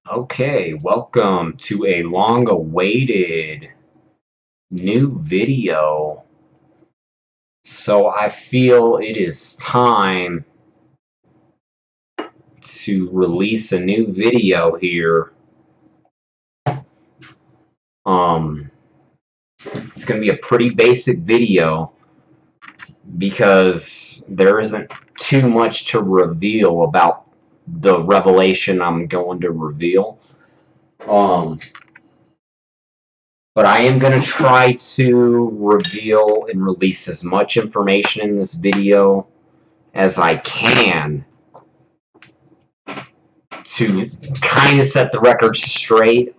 Okay, welcome to a long-awaited new video. So I feel it is time to release a new video here. Um, it's going to be a pretty basic video because there isn't too much to reveal about the revelation I'm going to reveal. But I am going to try to reveal and release as much information in this video as I can to kind of set the record straight.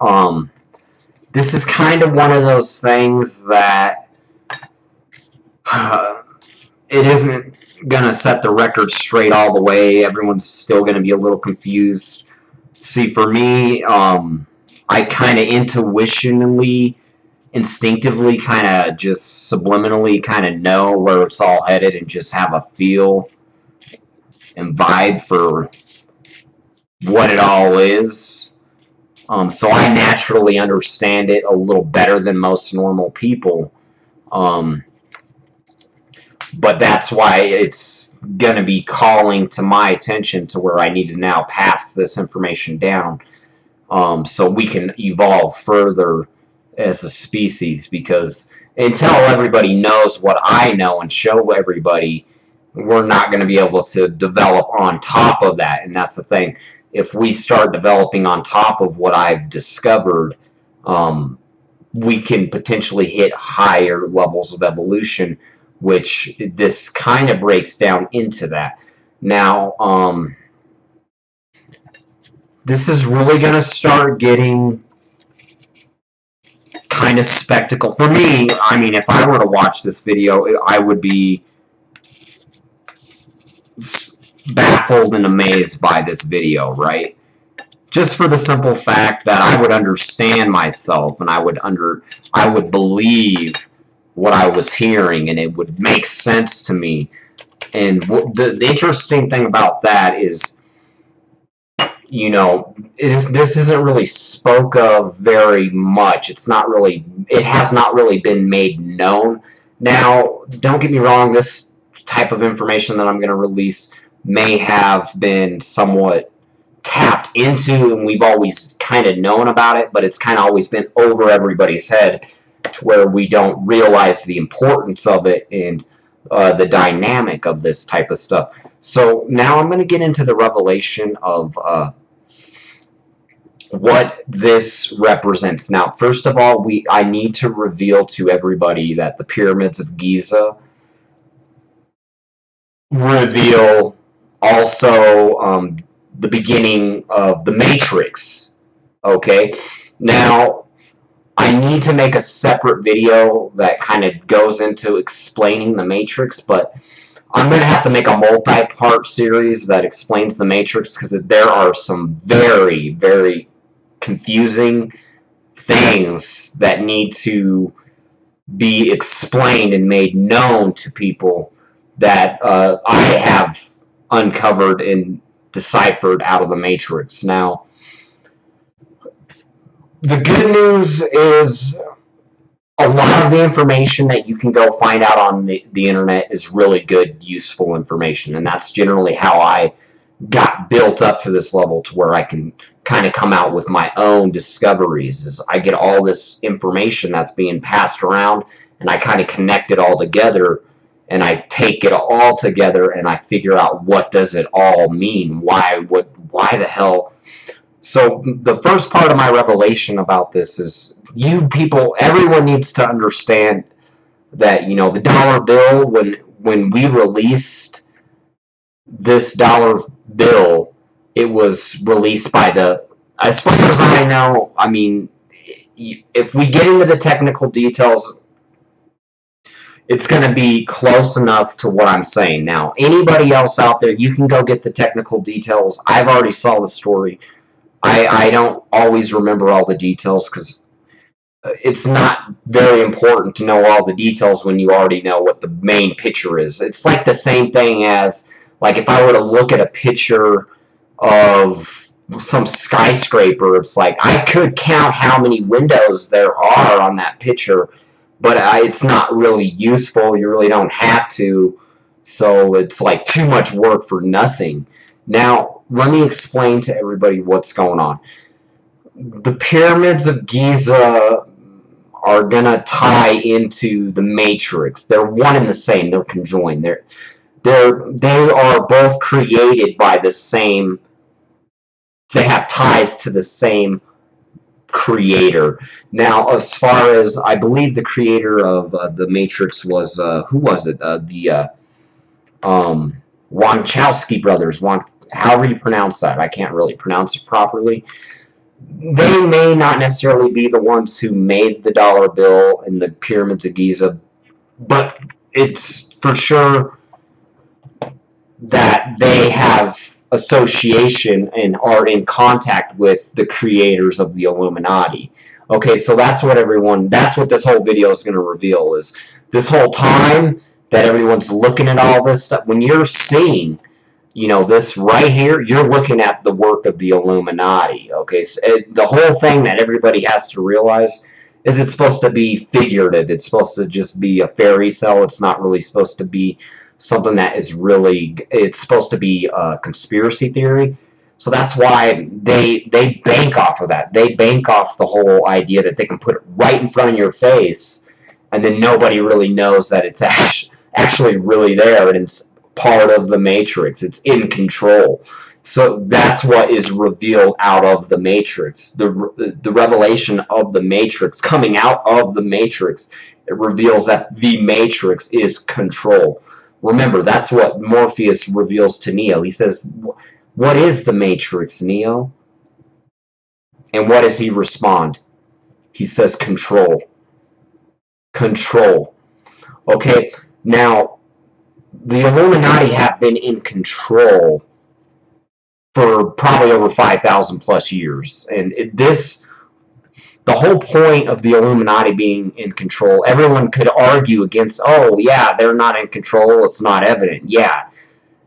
This is kind of one of those things that it isn't going to set the record straight all the way. Everyone's still going to be a little confused. See, for me, I kind of instinctively, kind of just subliminally kind of know where it's all headed and just have a feel and vibe for what it all is. So I naturally understand it a little better than most normal people. But that's why it's going to be calling to my attention to where I need to now pass this information down so we can evolve further as a species, because until everybody knows what I know and show everybody, we're not going to be able to develop on top of that. And that's the thing. If we start developing on top of what I've discovered, we can potentially hit higher levels of evolution, which this kind of breaks down into that. Now, this is really going to start getting kind of spectacle. For me, I mean, if I were to watch this video, I would be baffled and amazed by this video, right? Just for the simple fact that I would understand myself and I would believe what I was hearing and it would make sense to me. And the interesting thing about that is, you know, this isn't really spoke of very much. It has not really been made known. Now, don't get me wrong, this type of information that I'm going to release may have been somewhat tapped into, and we've always kind of known about it, but it's kind of always been over everybody's head to where we don't realize the importance of it and the dynamic of this type of stuff. So now I'm going to get into the revelation of what this represents. Now, first of all, I need to reveal to everybody that the pyramids of Giza reveal also the beginning of the Matrix. Okay? Now, I need to make a separate video that kind of goes into explaining the Matrix, but I'm going to have to make a multi-part series that explains the Matrix, because there are some very, very confusing things that need to be explained and made known to people that I have uncovered and deciphered out of the Matrix. Now, the good news is a lot of the information that you can go find out on the internet is really good, useful information, and that's generally how I got built up to this level to where I can kind of come out with my own discoveries. Is I get all this information that's being passed around, and I kind of connect it all together, and I take it all together, and I figure out what does it all mean, why the hell. So the first part of my revelation about this is, you people, everyone needs to understand that, you know, the dollar bill, when we released this dollar bill, it was released by as far as I know, I mean, if we get into the technical details, it's going to be close enough to what I'm saying. Now, anybody else out there, you can go get the technical details. I've already saw the story. I don't always remember all the details, because it's not very important to know all the details when you already know what the main picture is. It's like the same thing as, like, if I were to look at a picture of some skyscraper. It's like, I could count how many windows there are on that picture, but it's not really useful. You really don't have to. So it's like too much work for nothing. Now, let me explain to everybody what's going on. The pyramids of Giza are going to tie into the matrix. They're one and the same. They're conjoined. They are both created by the same. They have ties to the same creator. Now, as far as, I believe the creator of the Matrix was, who was it? The Wachowski brothers. However you pronounce that. I can't really pronounce it properly. They may not necessarily be the ones who made the dollar bill and the pyramids of Giza, but it's for sure that they have association and are in contact with the creators of the Illuminati. Okay, so that's what this whole video is going to reveal, is this whole time that everyone's looking at all this stuff. When you're seeing, this right here, you're looking at the work of the Illuminati. Okay, so the whole thing that everybody has to realize is it's supposed to be figurative. It's supposed to just be a fairy tale. It's not really supposed to be something that is really, it's supposed to be a conspiracy theory. So that's why they bank off of that. They bank off the whole idea that they can put it right in front of your face, and then nobody really knows that it's actually really there, and it's part of the Matrix. It's in control. So that's what is revealed out of the Matrix. The revelation of the Matrix, coming out of the Matrix, it reveals that the Matrix is control. Remember, that's what Morpheus reveals to Neo. He says, "What is the Matrix, Neo?" And what does he respond? He says, "Control." Control. Okay, now, the Illuminati have been in control for probably over 5,000 plus years. And the whole point of the Illuminati being in control, everyone could argue against, oh yeah, they're not in control, it's not evident. Yeah,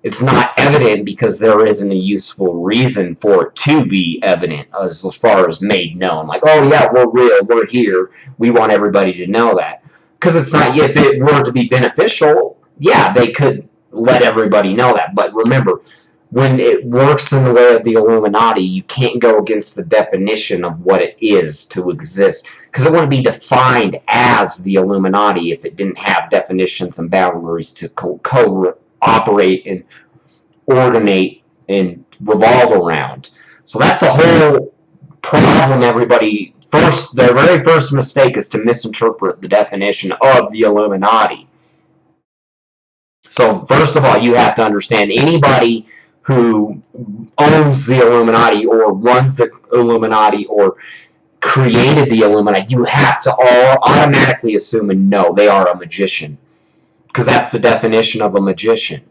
it's not evident because there isn't a useful reason for it to be evident as far as made known. Like, oh yeah, we're real, we're here, we want everybody to know that. Because it's not, if it were to be beneficial, yeah, they could let everybody know that. But remember, when it works in the way of the Illuminati, you can't go against the definition of what it is to exist. Because it wouldn't be defined as the Illuminati if it didn't have definitions and boundaries to cooperate and ordinate and revolve around. So that's the whole problem. Everybody, their very first mistake is to misinterpret the definition of the Illuminati. So first of all, you have to understand, anybody who owns the Illuminati or runs the Illuminati or created the Illuminati, you have to all automatically assume and know they are a magician. Because that's the definition of a magician,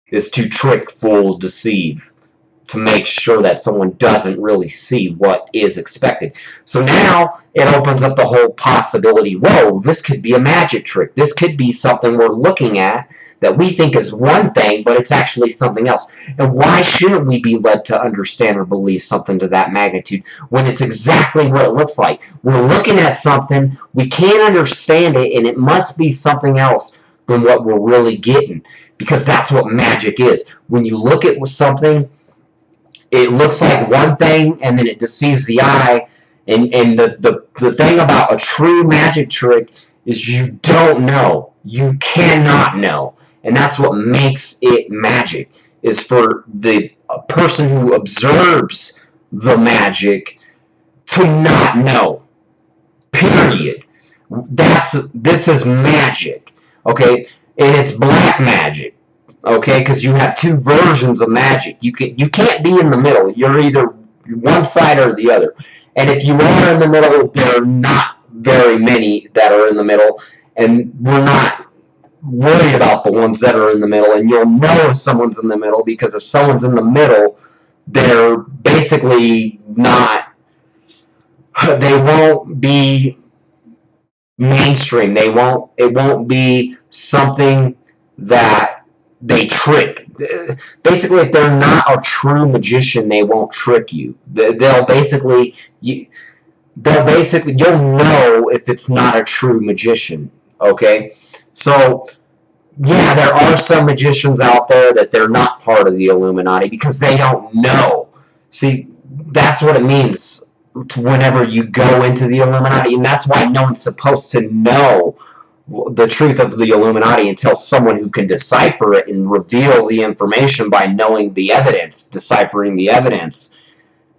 is to trick, fool, deceive, to make sure that someone doesn't really see what is expected. So now it opens up the whole possibility, whoa, this could be a magic trick. This could be something we're looking at that we think is one thing, but it's actually something else. And why shouldn't we be led to understand or believe something to that magnitude when it's exactly what it looks like? We're looking at something, we can't understand it, and it must be something else than what we're really getting. Because that's what magic is. When you look at something, it looks like one thing, and then it deceives the eye. And the thing about a true magic trick is you don't know. You cannot know. And that's what makes it magic, is for the person who observes the magic to not know. Period. This is magic. Okay? And it's black magic. Okay, because you have two versions of magic. You can't be in the middle. You're either one side or the other. And if you are in the middle, there are not very many that are in the middle. And we're not worried about the ones that are in the middle. And you'll know if someone's in the middle, because if someone's in the middle, they're basically not, they won't be mainstream. It won't be something that they trick. Basically, if they're not a true magician, they won't trick you. They'll basically, you'll know if it's not a true magician. Okay, so yeah, there are some magicians out there that they're not part of the Illuminati because they don't know. See, that's what it means whenever you go into the Illuminati, and that's why no one's supposed to know the truth of the Illuminati until someone who can decipher it and reveal the information by knowing the evidence, deciphering the evidence.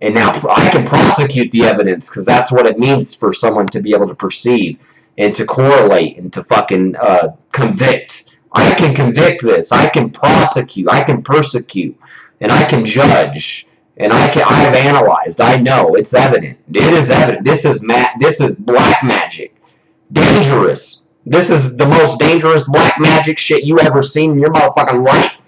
And now I can prosecute the evidence because that's what it means for someone to be able to perceive and to correlate and to fucking convict. I can convict this. I can prosecute. I can persecute. And I can judge. And I've analyzed. I know. It's evident. It is evident. This is black magic. Dangerous. This is the most dangerous black magic shit you ever seen in your motherfucking life.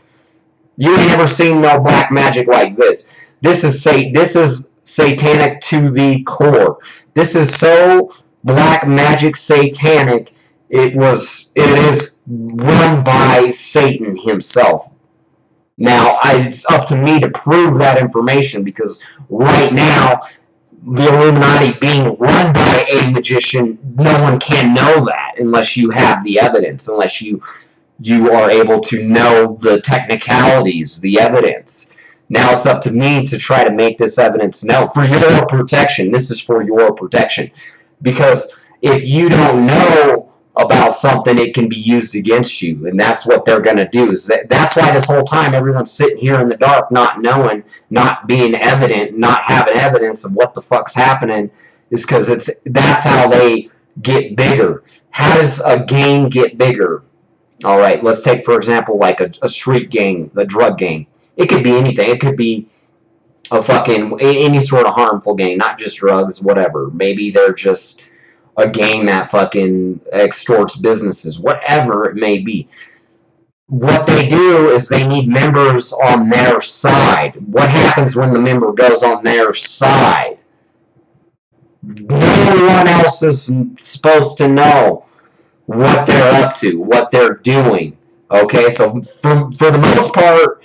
You ain't ever seen no black magic like this. This is satanic to the core. This is so black magic satanic. It is run by Satan himself. Now, it's up to me to prove that information because right now, the Illuminati being run by a magician, no one can know that unless you have the evidence, unless you are able to know the technicalities, the evidence. Now it's up to me to try to make this evidence known for your protection. This is for your protection. Because if you don't know about something, it can be used against you. And that's what they're going to do. That's why this whole time everyone's sitting here in the dark, not knowing, not being evident, not having evidence of what the fuck's happening, is because that's how they get bigger. How does a gang get bigger? All right, let's take, for example, like a street gang, a drug gang. It could be anything. It could be a fucking, any sort of harmful gang, not just drugs, whatever. Maybe they're just a gang that fucking extorts businesses, whatever it may be. What they do is they need members on their side. What happens when the member goes on their side? No one else is supposed to know what they're up to, what they're doing. Okay, so for the most part,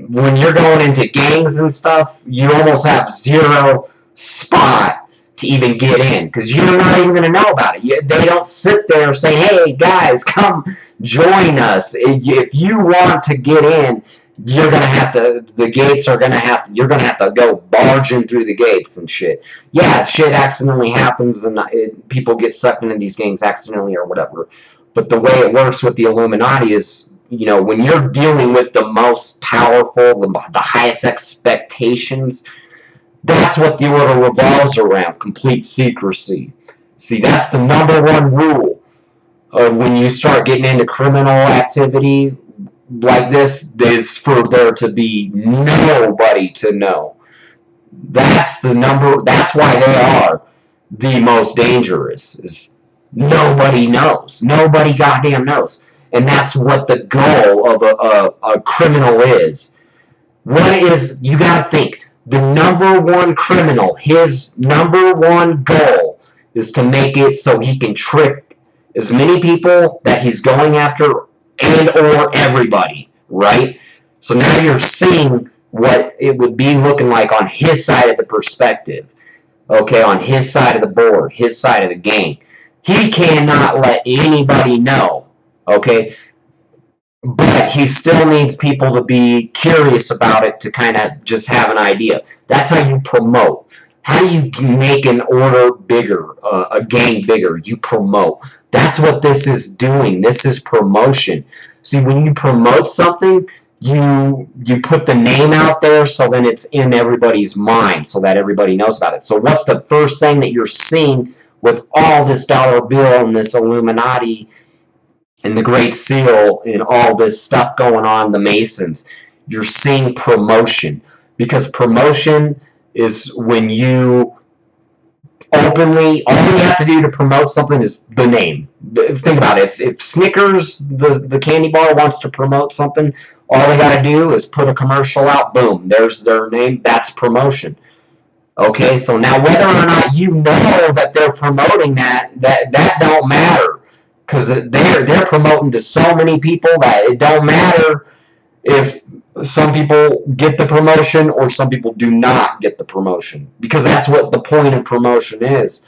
when you're going into gangs and stuff, you almost have zero spot to even get in, because you're not even going to know about it. They don't sit there saying, hey, guys, come join us. If you want to get in, you're going to have to, the gates are going to have to, you're going to have to go barging through the gates and shit. Yeah, shit accidentally happens, and people get sucked into these gangs accidentally or whatever. But the way it works with the Illuminati is, you know, when you're dealing with the most powerful, the highest expectations, that's what the order revolves around, complete secrecy. See, that's the number one rule of when you start getting into criminal activity like this, is for there to be nobody to know. That's why they are the most dangerous, is nobody knows. Nobody goddamn knows. And that's what the goal of a criminal is. What is, you gotta think, the number one criminal, his number one goal is to make it so he can trick as many people that he's going after and or everybody, right? So now you're seeing what it would be looking like on his side of the perspective, okay, on his side of the board, his side of the game. He cannot let anybody know, okay? But he still needs people to be curious about it, to kind of just have an idea. That's how you promote. How do you make an order bigger, a gang bigger? You promote. That's what this is doing. This is promotion. See, when you promote something, you put the name out there, so then it's in everybody's mind, so that everybody knows about it. So what's the first thing that you're seeing with all this dollar bill and this Illuminati and the Great Seal and all this stuff going on, the Masons? You're seeing promotion. Because promotion is when you openly, all you have to do to promote something is the name. Think about it. If Snickers, the candy bar, wants to promote something, all they got to do is put a commercial out. Boom, there's their name. That's promotion. Okay, so now whether or not you know that they're promoting that don't matter. because they're promoting to so many people that it don't matter if some people get the promotion or some people do not get the promotion, because that's what the point of promotion is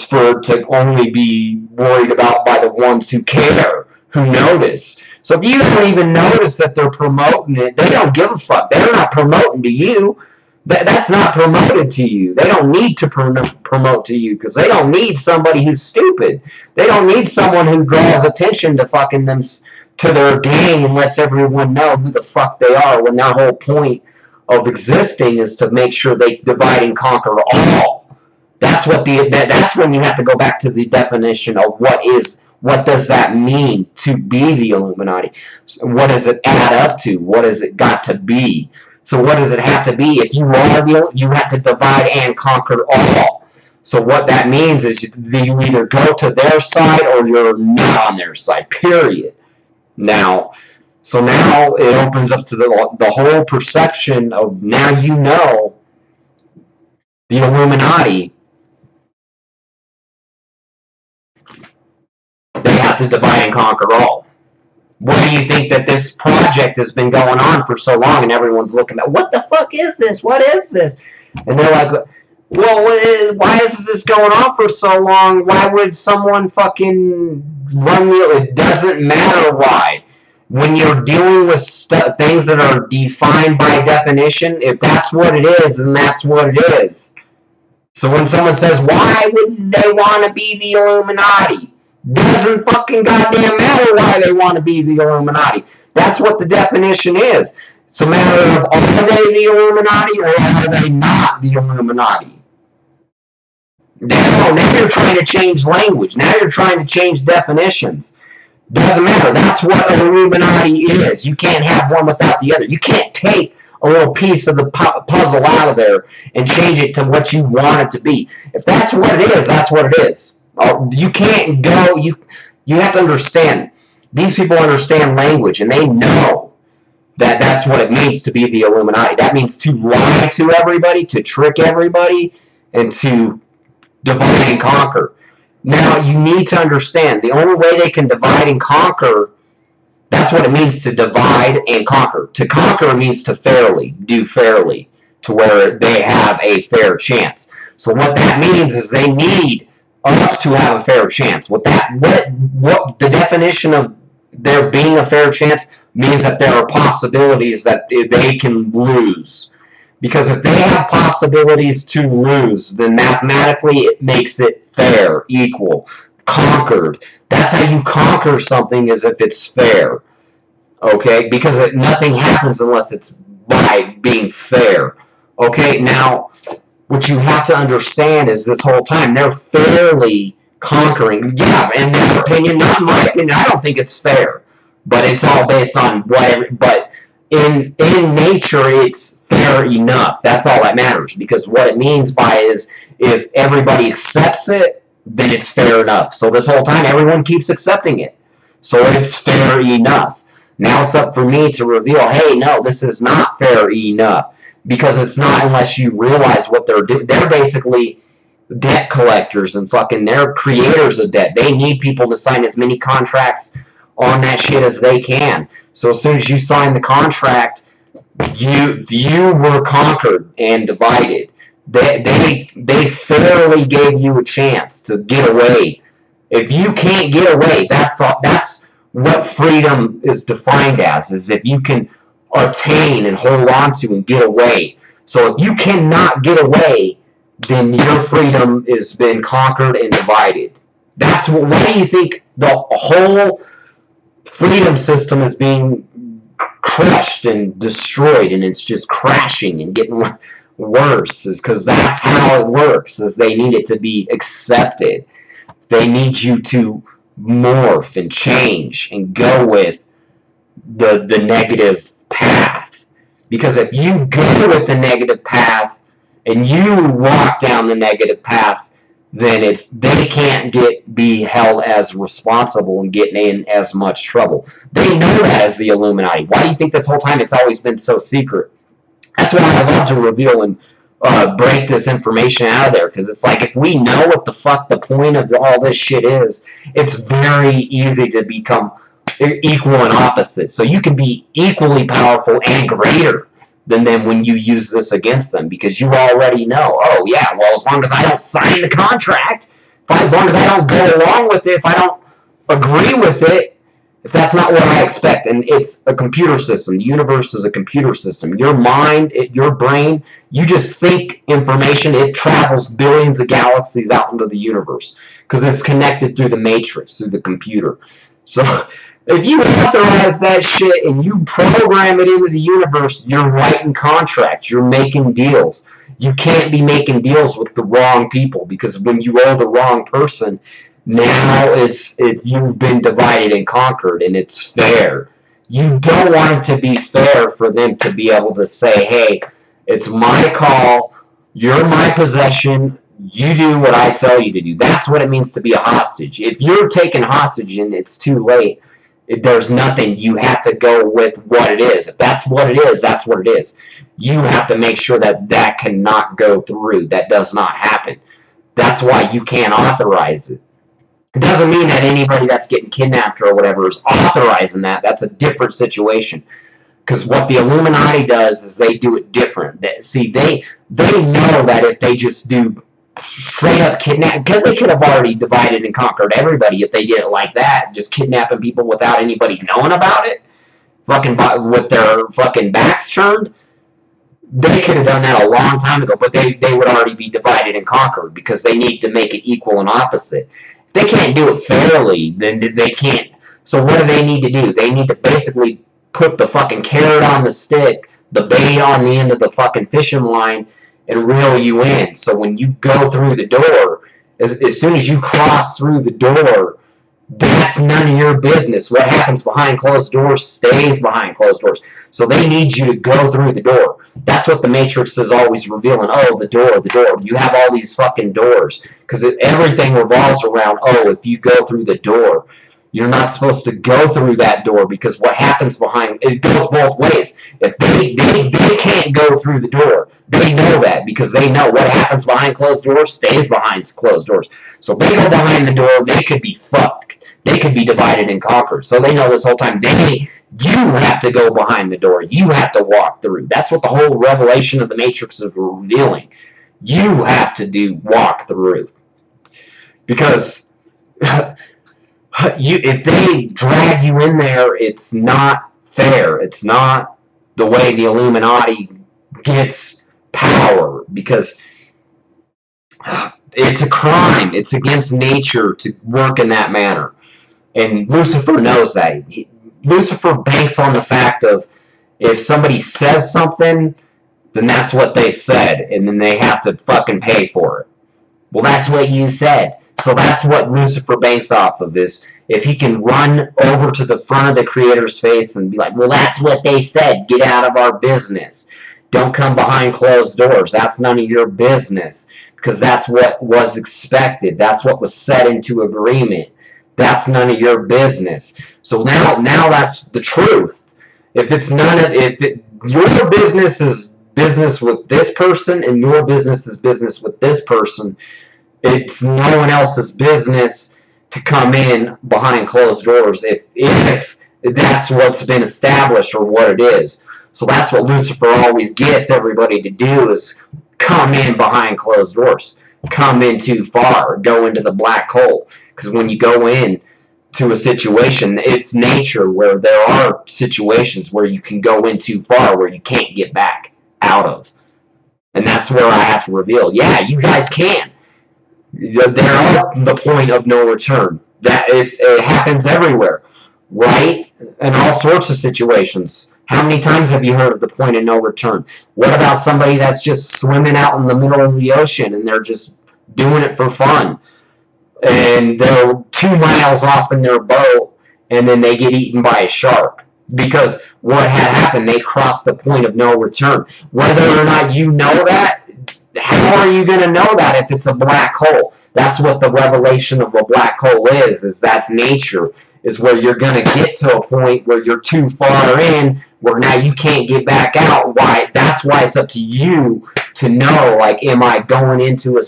for to only be worried about by the ones who care, who notice. So if you don't even notice that they're promoting it, they don't give a fuck. They're not promoting to you. That's not promoted to you. They don't need to promote to you, because they don't need somebody who's stupid. They don't need someone who draws attention to fucking them, to their gang, and lets everyone know who the fuck they are, when their whole point of existing is to make sure they divide and conquer all. That's when you have to go back to the definition of what does that mean to be the Illuminati? What does it add up to? What has it got to be? So what does it have to be? If you are you have to divide and conquer all. So what that means is you either go to their side or you're not on their side, period. Now it opens up to the whole perception of, now you know the Illuminati, they have to divide and conquer all. Why do you think that this project has been going on for so long, and everyone's looking at, what the fuck is this? What is this? And they're like, well, why is this going on for so long? Why would someone fucking run it? Doesn't matter why. When you're dealing with things that are defined by definition, if that's what it is, then that's what it is. So when someone says, why would they want to be the Illuminati? Doesn't fucking goddamn matter why they want to be the Illuminati. That's what the definition is. It's a matter of, are they the Illuminati or are they not the Illuminati? Now you're trying to change language. Now you're trying to change definitions. Doesn't matter. That's what an Illuminati is. You can't have one without the other. You can't take a little piece of the puzzle out of there and change it to what you want it to be. If that's what it is, that's what it is. You can't go, you have to understand. These people understand language, and they know that that's what it means to be the Illuminati. That means to lie to everybody, to trick everybody, and to divide and conquer. Now, you need to understand, the only way they can divide and conquer, that's what it means to divide and conquer. To conquer means to do fairly, to where they have a fair chance. So what that means is they need us to have a fair chance. What the definition of there being a fair chance means that there are possibilities that they can lose. Because if they have possibilities to lose, then mathematically it makes it fair, equal, conquered. That's how you conquer something, is if it's fair. Okay? Because nothing happens unless it's by being fair. Okay? Now, what you have to understand is this whole time, they're fairly conquering. Yeah, in their opinion, not in my opinion, I don't think it's fair. But it's all based on whatever. But in nature, it's fair enough. That's all that matters. Because what it means by is, if everybody accepts it, then it's fair enough. So this whole time, everyone keeps accepting it. So it's fair enough. Now it's up for me to reveal, hey, no, this is not fair enough. Because it's not, unless you realize what they're doing. They're basically debt collectors, and fucking they're creators of debt. They need people to sign as many contracts on that shit as they can. So as soon as you sign the contract, you were conquered and divided. They fairly gave you a chance to get away. If you can't get away, that's what freedom is defined as, is if you can attain and hold on to and get away. So if you cannot get away, then your freedom has been conquered and divided. Why do you think the whole freedom system is being crushed and destroyed, and it's just crashing and getting worse? Is because that's how it works, is they need it to be accepted. They need you to morph and change and go with the negative path. Because if you go with the negative path and you walk down the negative path, then they can't be held as responsible and get in as much trouble. They know that as the Illuminati. Why do you think this whole time it's always been so secret? That's why I love to reveal in break this information out of there, because it's like, if we know what the fuck the point of all this shit is, it's very easy to become equal and opposite. So you can be equally powerful and greater than them when you use this against them, because you already know, oh yeah, well, as long as I don't sign the contract, as long as I don't go along with it, if I don't agree with it, if that's not what I expect. And it's a computer system. The universe is a computer system. Your mind, your brain, you just think information. It travels billions of galaxies out into the universe because it's connected through the matrix, through the computer. So if you authorize that shit and you program it into the universe, you're writing contracts. You're making deals. You can't be making deals with the wrong people, because when you owe the wrong person, now you've been divided and conquered, and it's fair. You don't want it to be fair for them to be able to say, hey, it's my call, you're my possession, you do what I tell you to do. That's what it means to be a hostage. If you're taken hostage and it's too late, there's nothing. You have to go with what it is. If that's what it is, that's what it is. You have to make sure that that cannot go through. That does not happen. That's why you can't authorize it. It doesn't mean that anybody that's getting kidnapped or whatever is authorizing that. That's a different situation. Because what the Illuminati does is they do it different. They know that if they just do straight up kidnap, because they could have already divided and conquered everybody if they did it like that, just kidnapping people without anybody knowing about it, fucking with their fucking backs turned. They could have done that a long time ago, but they would already be divided and conquered, because they need to make it equal and opposite. If they can't do it fairly, then they can't. So what do they need to do? They need to basically put the fucking carrot on the stick, the bait on the end of the fucking fishing line, and reel you in. So when you go through the door, as soon as you cross through the door, that's none of your business. What happens behind closed doors stays behind closed doors. So they need you to go through the door. That's what the Matrix is always revealing. Oh, the door, the door. You have all these fucking doors. Because everything revolves around, oh, if you go through the door, you're not supposed to go through that door, because what happens behind, it goes both ways. If they can't go through the door, they know that, because they know what happens behind closed doors stays behind closed doors. So if they go behind the door, they could be fucked. They could be divided and conquered. So they know this whole time, you have to go behind the door. You have to walk through. That's what the whole revelation of the Matrix is revealing. You have to walk through. Because if they drag you in there, it's not fair. It's not the way the Illuminati gets power, because it's a crime. It's against nature to work in that manner. And Lucifer knows that. Lucifer banks on the fact of, if somebody says something, then that's what they said, and then they have to fucking pay for it. Well, that's what you said. So that's what Lucifer banks off of, is if he can run over to the front of the Creator's face and be like, well, that's what they said. Get out of our business. Don't come behind closed doors. That's none of your business. Because that's what was expected. That's what was set into agreement. That's none of your business. So now that's the truth. If your business is business with this person, and your business is business with this person, it's no one else's business to come in behind closed doors if that's what's been established or what it is. So that's what Lucifer always gets everybody to do, is come in behind closed doors. Come in too far. Go into the black hole. Because when you go in to a situation, it's nature where there are situations where you can go in too far, where you can't get back out of. And that's where I have to reveal, yeah, you guys can. They're at the point of no return. It happens everywhere, right? In all sorts of situations. How many times have you heard of the point of no return? What about somebody that's just swimming out in the middle of the ocean and they're just doing it for fun? And they're 2 miles off in their boat, and then they get eaten by a shark. Because what had happened, they crossed the point of no return. Whether or not you know that, how are you going to know that if it's a black hole? That's what the revelation of a black hole is that's nature, is where you're going to get to a point where you're too far in, where now you can't get back out. Why? That's why it's up to you to know, like, am I going into a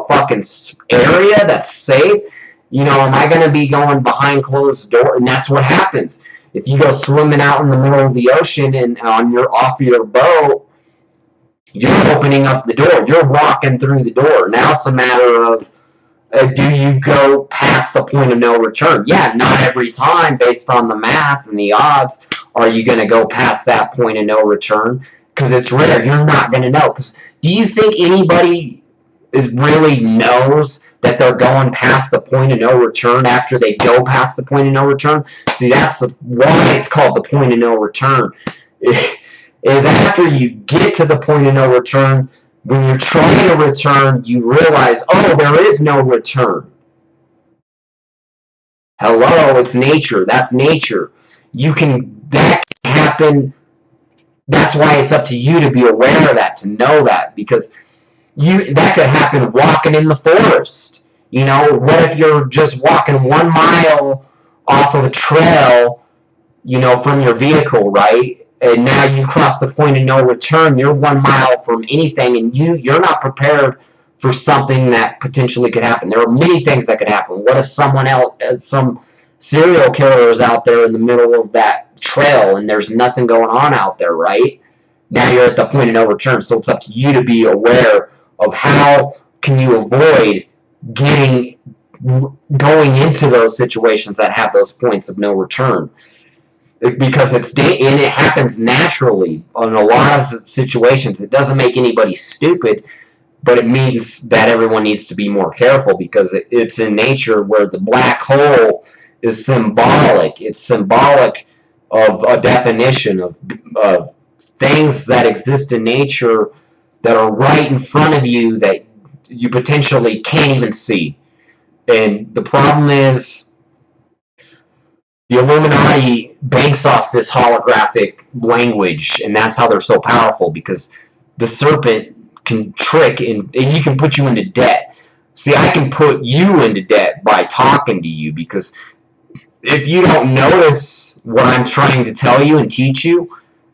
fucking area that's safe? You know, am I going to be going behind closed doors? And that's what happens. If you go swimming out in the middle of the ocean and off your boat, you're opening up the door. You're walking through the door. Now it's a matter of, do you go past the point of no return? Yeah, not every time, based on the math and the odds, are you going to go past that point of no return? Because it's rare. You're not going to know. Because do you think anybody really knows that they're going past the point of no return after they go past the point of no return? See, that's why it's called the point of no return. Is after you get to the point of no return, when you're trying to return, you realize, oh, there is no return. Hello, it's nature. That's nature. That can happen. That's why it's up to you to be aware of that, to know that, because that could happen walking in the forest. You know, what if you're just walking 1 mile off of a trail, you know, from your vehicle, right? And now you cross the point of no return. You're 1 mile from anything, and you're not prepared for something that potentially could happen. There are many things that could happen. What if someone else, some serial killer is out there in the middle of that trail, and there's nothing going on out there, right? Now you're at the point of no return. So it's up to you to be aware of how can you avoid going into those situations that have those points of no return. Because and it happens naturally in a lot of situations. It doesn't make anybody stupid, but it means that everyone needs to be more careful, because it's in nature, where the black hole is symbolic. It's symbolic of a definition of things that exist in nature that are right in front of you that you potentially can't even see. And the problem is, the Illuminati banks off this holographic language, and that's how they're so powerful, because the serpent can trick and he can put you into debt. See, I can put you into debt by talking to you, because if you don't notice what I'm trying to tell you and teach you,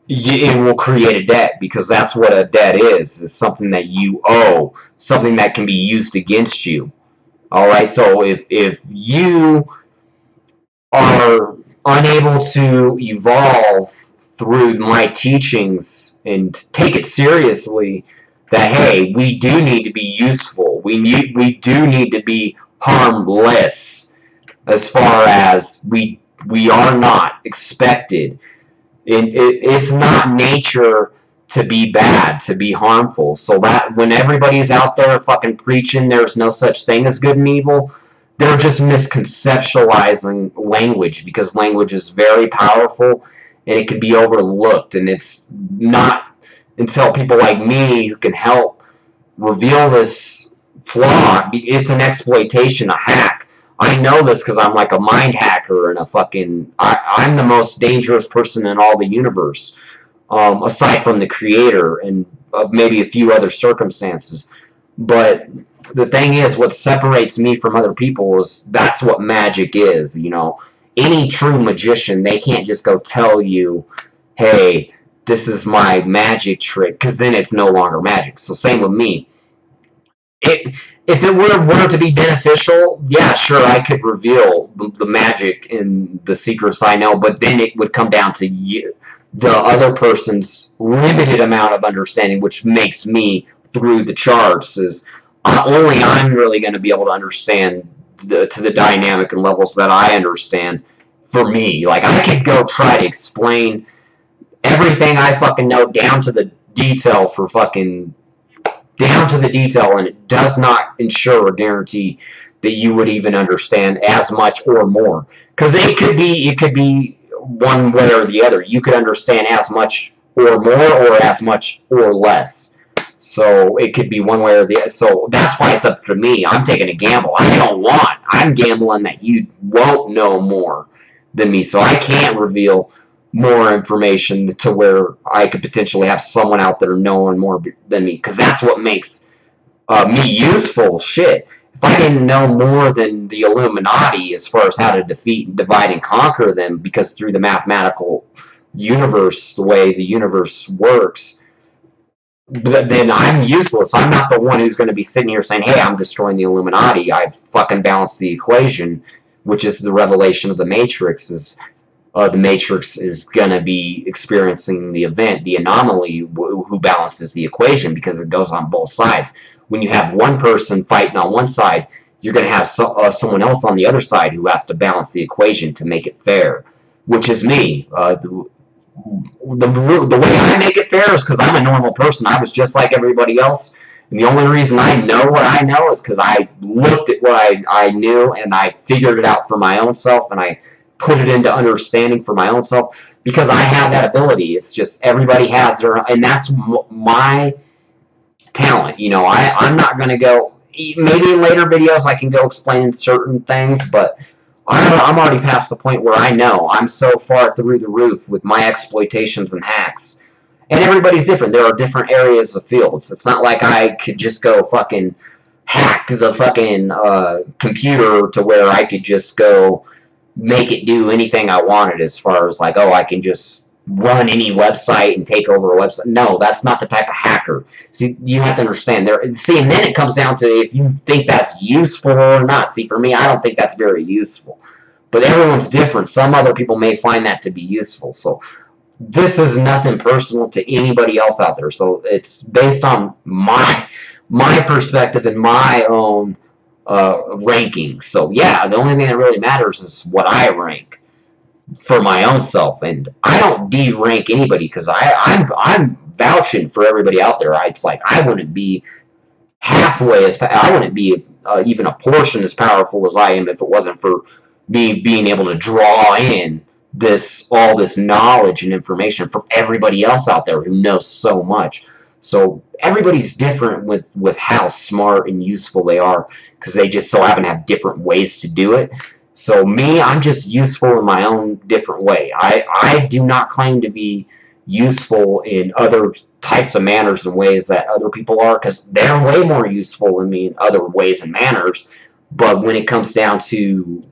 it will create a debt, because that's what a debt is something that you owe, something that can be used against you. Alright, so if you are unable to evolve through my teachings and take it seriously, that hey, we do need to be useful, we do need to be harmless, as far as we are not expected. It's not nature to be bad, to be harmful. So that when everybody's out there fucking preaching there's no such thing as good and evil, they're just misconceptualizing language, because language is very powerful and it can be overlooked, and it's not until people like me who can help reveal this flaw. It's an exploitation, a hack. I know this because I'm like a mind hacker and I'm the most dangerous person in all the universe, aside from the creator and maybe a few other circumstances. But the thing is, what separates me from other people is that's what magic is. You know, any true magician, they can't just go tell you, hey, this is my magic trick, because then it's no longer magic. So same with me. If it were to be beneficial, yeah, sure, I could reveal the magic and the secrets I know, but then it would come down to you, the other person's limited amount of understanding, which makes me through the charts. Is only I'm really going to be able to understand to the dynamic and levels that I understand for me. Like, I could go try to explain everything I fucking know down to the detail and it does not ensure or guarantee that you would even understand as much or more. Because it could be one way or the other. You could understand as much or more, or as much or less. So it could be one way or the other. So that's why it's up to me. I'm taking a gamble. I'm gambling that you won't know more than me. So I can't reveal more information to where I could potentially have someone out there knowing more than me, because that's what makes me useful. Shit, if I didn't know more than the Illuminati as far as how to defeat and divide and conquer them, because through the mathematical universe, the way the universe works, But then I'm useless. I'm not the one who's going to be sitting here saying, hey, I'm destroying the Illuminati. I've fucking balanced the equation, which is the revelation of the Matrix. Is the Matrix is going to be experiencing the event, the anomaly, who balances the equation, because it goes on both sides. When you have one person fighting on one side, you're going to have someone else on the other side who has to balance the equation to make it fair, which is me. The way I make it fair is because I'm a normal person. I was just like everybody else. And the only reason I know what I know is because I looked at what I knew and I figured it out for my own self, and I put it into understanding for my own self, because I have that ability. It's just everybody has their, and that's my talent. You know, I'm not going to go, maybe in later videos I can go explain certain things, but I'm already past the point where I know. I'm so far through the roof with my exploitations and hacks. And everybody's different. There are different areas of fields. It's not like I could just go fucking hack the fucking computer to where I could just go make it do anything I wanted, as far as like, oh, I can just run any website and take over a website. No, that's not the type of hacker. See, you have to understand there. See, and then it comes down to if you think that's useful or not. See, for me, I don't think that's very useful. But everyone's different. Some other people may find that to be useful. So this is nothing personal to anybody else out there. So it's based on my perspective and my own ranking. So yeah, the only thing that really matters is what I rank for my own self, and I don't de-rank anybody, because I'm vouching for everybody out there. It's like I wouldn't be halfway as I wouldn't be even a portion as powerful as I am if it wasn't for me being able to draw in all this knowledge and information from everybody else out there who knows so much. So everybody's different with how smart and useful they are, because they just so happen to have different ways to do it. So me, I'm just useful in my own different way. I do not claim to be useful in other types of manners and ways that other people are, because they're way more useful than me in other ways and manners. But when it comes down to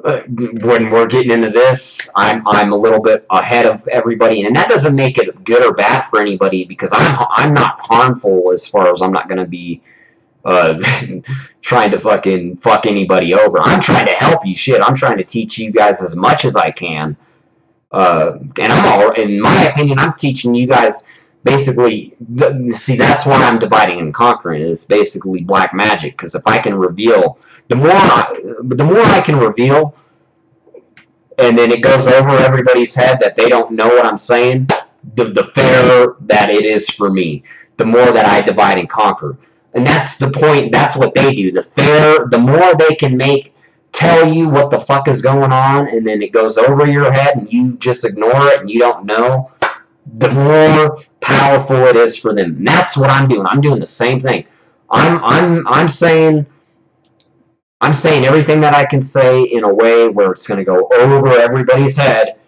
when we're getting into this, I'm a little bit ahead of everybody, and that doesn't make it good or bad for anybody, because I'm not harmful, as far as I'm not going to be trying to fucking fuck anybody over. I'm trying to help you. Shit, I'm trying to teach you guys as much as I can. And in my opinion, I'm teaching you guys basically. See, that's why I'm dividing and conquering. Is basically black magic. Because if I can reveal, the more I can reveal, and then it goes over everybody's head that they don't know what I'm saying, the fairer that it is for me. The more that I divide and conquer. And that's the point. That's what they do. The more they can tell you what the fuck is going on, and then it goes over your head and you just ignore it and you don't know, the more powerful it is for them. And that's what I'm doing. I'm doing the same thing. I'm saying everything that I can say in a way where it's going to go over everybody's head.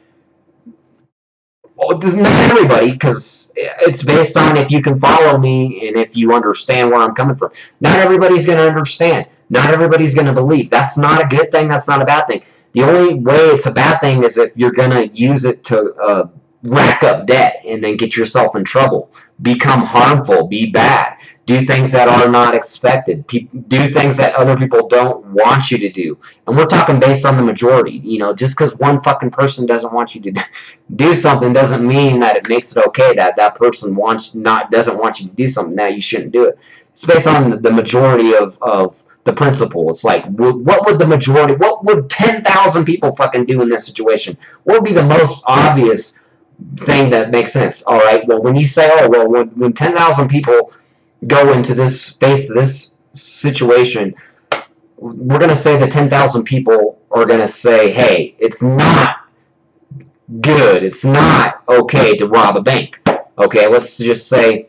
Well, not everybody, because it's based on if you can follow me and if you understand where I'm coming from. Not everybody's going to understand. Not everybody's going to believe. That's not a good thing. That's not a bad thing. The only way it's a bad thing is if you're going to use it to rack up debt and then get yourself in trouble, become harmful, be bad, do things that are not expected, do things that other people don't want you to do. And we're talking based on the majority. You know, just because one fucking person doesn't want you to do something doesn't mean that it makes it okay that that person doesn't want you to do something. Now you shouldn't do it. It's based on the majority of the principle. It's like, what would 10,000 people fucking do in this situation? What would be the most obvious thing that makes sense? All right, well, when you say, oh, well, when 10,000 people go into face this situation, we're going to say the 10,000 people are going to say, hey, it's not good, it's not okay to rob a bank. Okay, let's just say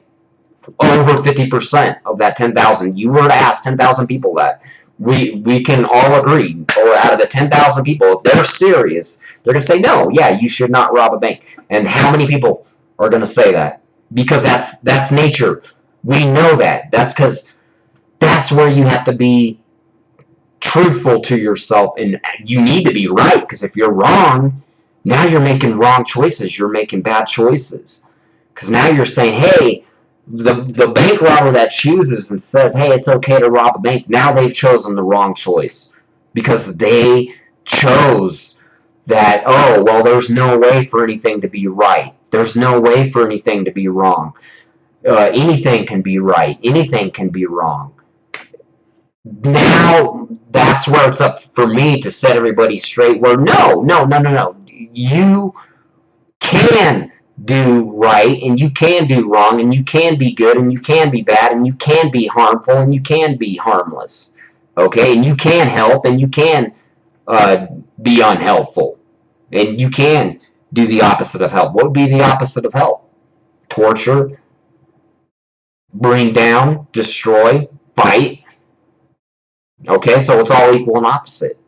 over 50% of that 10,000, you were to ask 10,000 people that, we can all agree, or out of the 10,000 people, if they're serious, they're going to say, no, yeah, you should not rob a bank. And how many people are going to say that? Because that's nature. We know that. That's because that's where you have to be truthful to yourself, and you need to be right, because if you're wrong, now you're making wrong choices. You're making bad choices. Because now you're saying, hey, the bank robber that chooses and says, hey, it's okay to rob a bank, now they've chosen the wrong choice. Because they chose that, oh, well, there's no way for anything to be right. There's no way for anything to be wrong. Anything can be right. Anything can be wrong. Now, that's where it's up for me to set everybody straight, where no. You can do right, and you can do wrong, and you can be good, and you can be bad, and you can be harmful, and you can be harmless. Okay? And you can help, and you can be unhelpful. And you can do the opposite of help. What would be the opposite of help? Torture, bring down, destroy, fight. Okay, so it's all equal and opposite.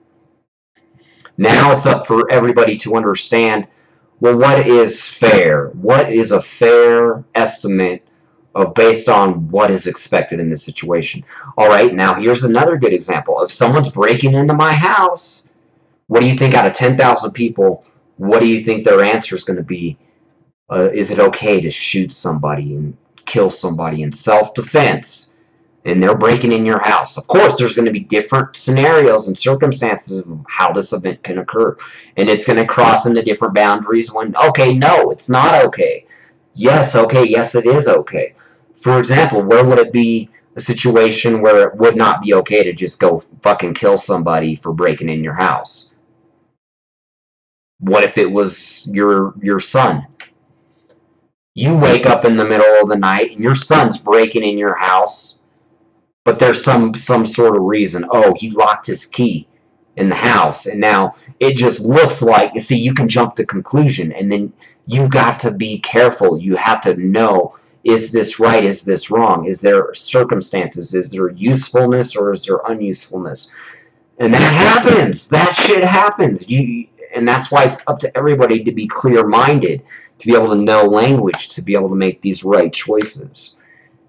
Now it's up for everybody to understand, well, what is fair? What is a fair estimate of based on what is expected in this situation? All right, now here's another good example. If someone's breaking into my house, what do you think out of 10,000 people, what do you think their answer is going to be? Is it okay to shoot somebody and kill somebody in self-defense? And they're breaking in your house. Of course, there's going to be different scenarios and circumstances of how this event can occur. And it's going to cross into different boundaries when, okay, no, it's not okay. Yes, okay, yes, it is okay. For example, where would it be a situation where it would not be okay to just go fucking kill somebody for breaking in your house? What if it was your son? You wake up in the middle of the night and your son's breaking in your house, but there's some sort of reason. Oh, he locked his key in the house, and now it just looks like, you see, you can jump to conclusion, and then you got to be careful. You have to know, is this right? Is this wrong? Is there circumstances? Is there usefulness or is there unusefulness? And that happens. That shit happens. And that's why it's up to everybody to be clear-minded, to be able to know language, to be able to make these right choices.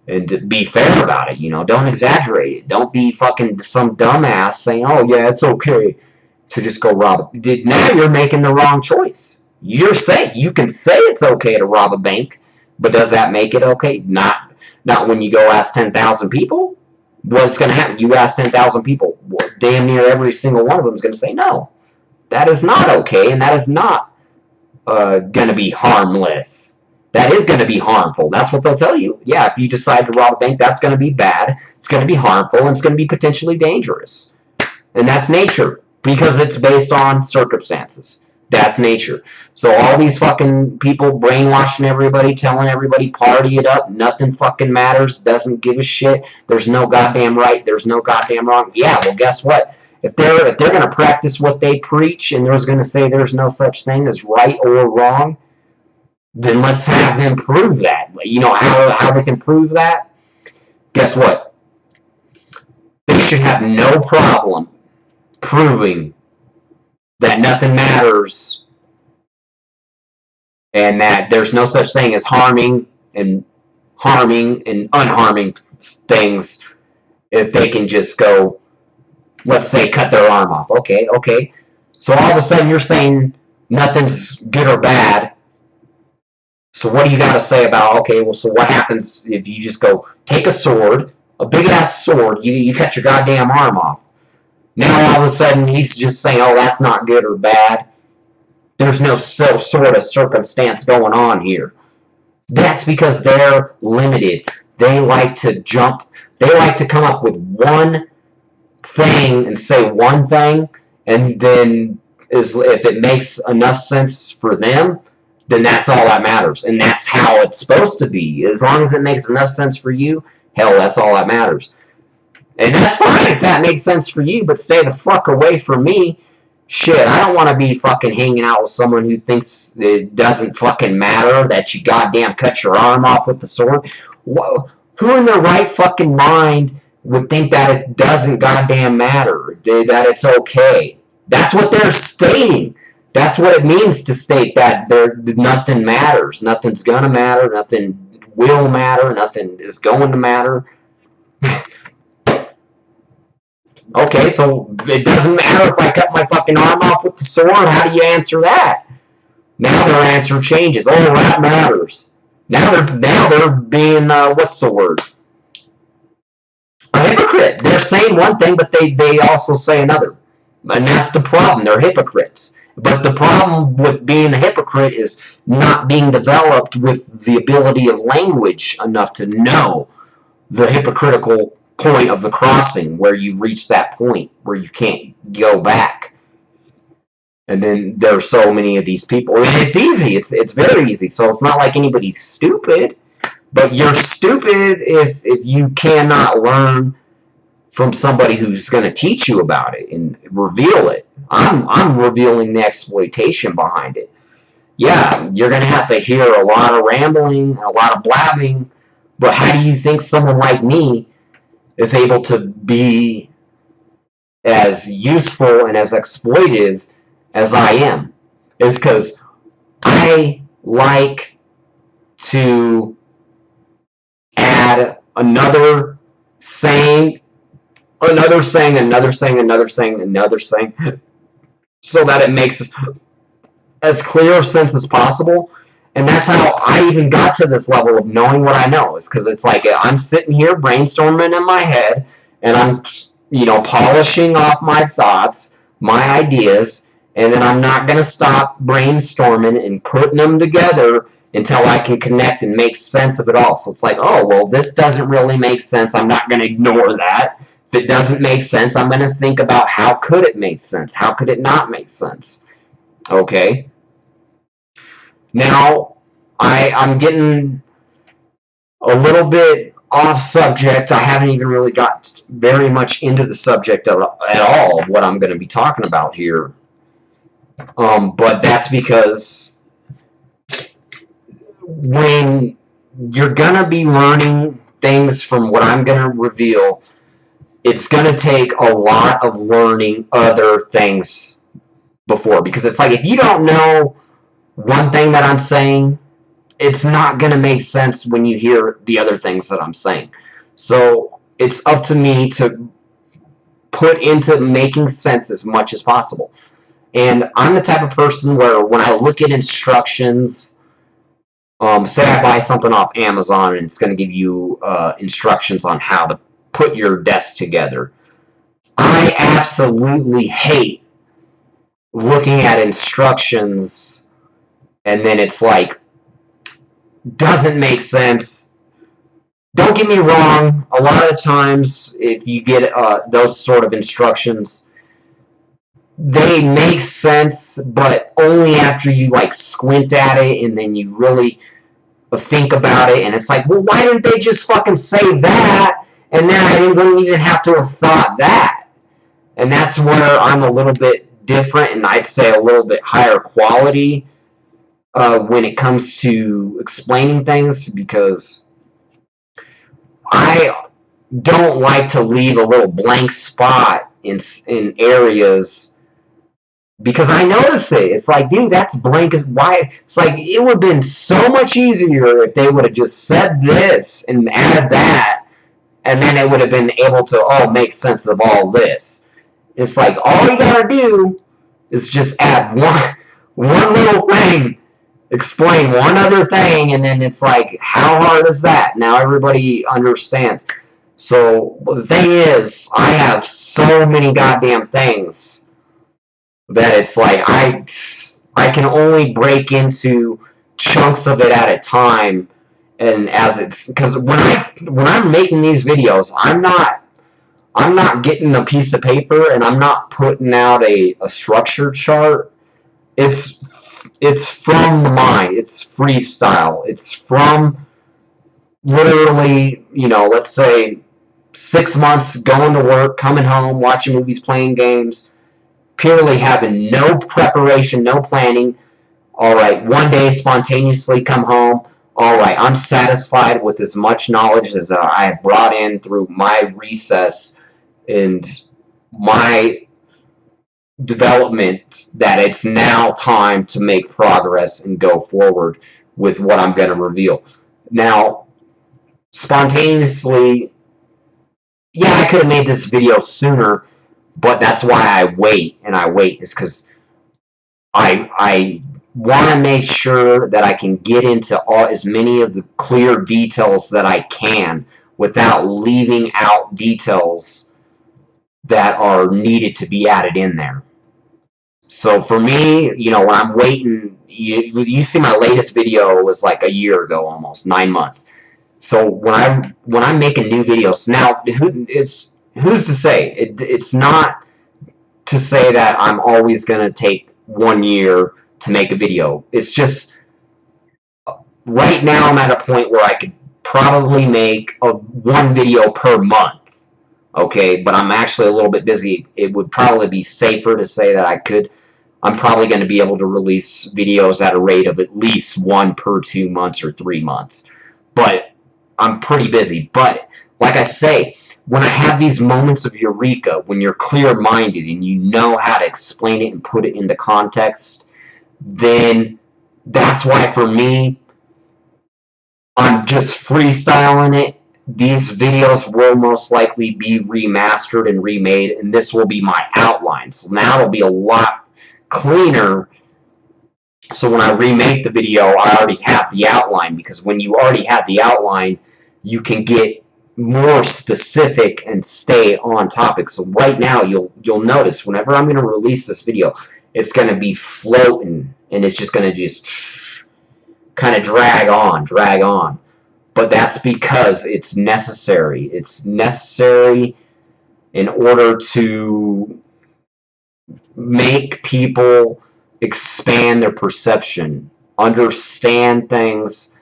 And to be fair about it, don't exaggerate it. Don't be fucking some dumbass saying, oh yeah, it's okay to just go rob it. Now you're making the wrong choice. You can say it's okay to rob a bank, but does that make it okay? Not when you go ask 10,000 people. What's going to happen? You ask 10,000 people, damn near every single one of them is going to say no. That is not okay, and that is not going to be harmless. That is going to be harmful. That's what they'll tell you. Yeah, if you decide to rob a bank, that's going to be bad. It's going to be harmful, and it's going to be potentially dangerous. And that's nature, because it's based on circumstances. That's nature. So all these fucking people brainwashing everybody, telling everybody party it up, nothing fucking matters, doesn't give a shit, there's no goddamn right, there's no goddamn wrong. Yeah, well, guess what? If they're going to practice what they preach, and they're going to say there's no such thing as right or wrong, then let's have them prove that. You know how they can prove that? Guess what? They should have no problem proving that nothing matters and that there's no such thing as harming and unharming things if they can just go, let's say, cut their arm off. Okay. So all of a sudden you're saying nothing's good or bad. So what do you got to say about, okay, well, so what happens if you just go take a sword, a big-ass sword, you cut your goddamn arm off. Now all of a sudden he's just saying, oh, that's not good or bad. There's no sort of circumstance going on here. That's because they're limited. They like to jump. They like to come up with one thing and say one thing, and then if it makes enough sense for them, then that's all that matters. And that's how it's supposed to be. As long as it makes enough sense for you, hell, that's all that matters. And that's fine if that makes sense for you, but stay the fuck away from me. Shit, I don't want to be fucking hanging out with someone who thinks it doesn't fucking matter that you goddamn cut your arm off with the sword. Who in their right fucking mind would think that it doesn't goddamn matter, that it's okay? That's what they're stating. That's what it means to state that nothing matters. Nothing's gonna matter. Nothing will matter. Nothing is going to matter. Okay, so it doesn't matter if I cut my fucking arm off with the sword. How do you answer that? Now their answer changes. Oh, that matters. Now they're being what's the word? A hypocrite. They're saying one thing, but they also say another, and that's the problem. They're hypocrites. But the problem with being a hypocrite is not being developed with the ability of language enough to know the hypocritical point of the crossing, where you've reached that point where you can't go back. And then there are so many of these people. And it's easy. It's very easy. So it's not like anybody's stupid. But you're stupid if you cannot learn from somebody who's going to teach you about it and reveal it. I'm revealing the exploitation behind it. Yeah, you're going to have to hear a lot of rambling, a lot of blabbing, but how do you think someone like me is able to be as useful and as exploitive as I am? It's because I like to add another saying, another saying, another saying, another saying, another saying, so that it makes as clear sense as possible. And that's how I even got to this level of knowing what I know, is because it's like I'm sitting here brainstorming in my head, and I'm, polishing off my thoughts, my ideas, and then I'm not going to stop brainstorming and putting them together until I can connect and make sense of it all. So it's like, oh, well, this doesn't really make sense. I'm not going to ignore that. If it doesn't make sense, I'm going to think about how could it make sense? How could it not make sense? Okay. Now, I'm getting a little bit off subject. I haven't even really got very much into the subject at all of what I'm going to be talking about here. But that's because when you're going to be learning things from what I'm going to reveal, it's going to take a lot of learning other things before. Because it's like, if you don't know one thing that I'm saying, it's not going to make sense when you hear the other things that I'm saying. So it's up to me to put into making sense as much as possible. And I'm the type of person where when I look at instructions, say I buy something off Amazon and it's going to give you instructions on how to put your desk together, I absolutely hate looking at instructions and then it's like, doesn't make sense. Don't get me wrong, a lot of the times if you get those sort of instructions, they make sense, but only after you like squint at it and then you really think about it, and it's like, well, why didn't they just fucking say that? And then I wouldn't even have to have thought that. And that's where I'm a little bit different, and I'd say a little bit higher quality when it comes to explaining things, because I don't like to leave a little blank spot in areas, because I notice it. It's like, dude, that's blank as why. It's like, it would have been so much easier if they would have just said this and added that, and then it would have been able to make sense of all this. It's like, all you gotta do is just add one little thing, explain one other thing, and then it's like, how hard is that? Now everybody understands. So the thing is, I have so many goddamn things that it's like I can only break into chunks of it at a time, and as it's, because when I'm making these videos, I'm not getting a piece of paper and I'm not putting out a structure chart. It's from the mind. It's freestyle. It's from literally, let's say 6 months going to work, coming home, watching movies, playing games, purely having no preparation, no planning. All right, one day spontaneously come home. All right, I'm satisfied with as much knowledge as I have brought in through my recess and my development, that it's now time to make progress and go forward with what I'm going to reveal. Now, spontaneously, yeah, I could have made this video sooner, but that's why I wait, and I wait is because I want to make sure that I can get into as many of the clear details that I can without leaving out details that are needed to be added in there. So for me, when I'm waiting, you see my latest video was like a year ago, almost 9 months. So when I'm making new videos now, who's to say? It's not to say that I'm always going to take 1 year to make a video. It's just right now I'm at a point where I could probably make one video per month. Okay, but I'm actually a little bit busy. It would probably be safer to say that I'm probably going to be able to release videos at a rate of at least 1 per 2 months or 3 months. But I'm pretty busy. But like I say, when I have these moments of eureka, when you're clear-minded and you know how to explain it and put it into context, then that's why for me, I'm just freestyling it. These videos will most likely be remastered and remade, and this will be my outline. So now it'll be a lot cleaner. So when I remake the video, I already have the outline, because when you already have the outline, you can get more specific and stay on topic. So right now, you'll notice whenever I'm going to release this video, it's going to be floating, and it's just going to just kind of drag on. But that's because it's necessary. It's necessary in order to make people expand their perception, understand things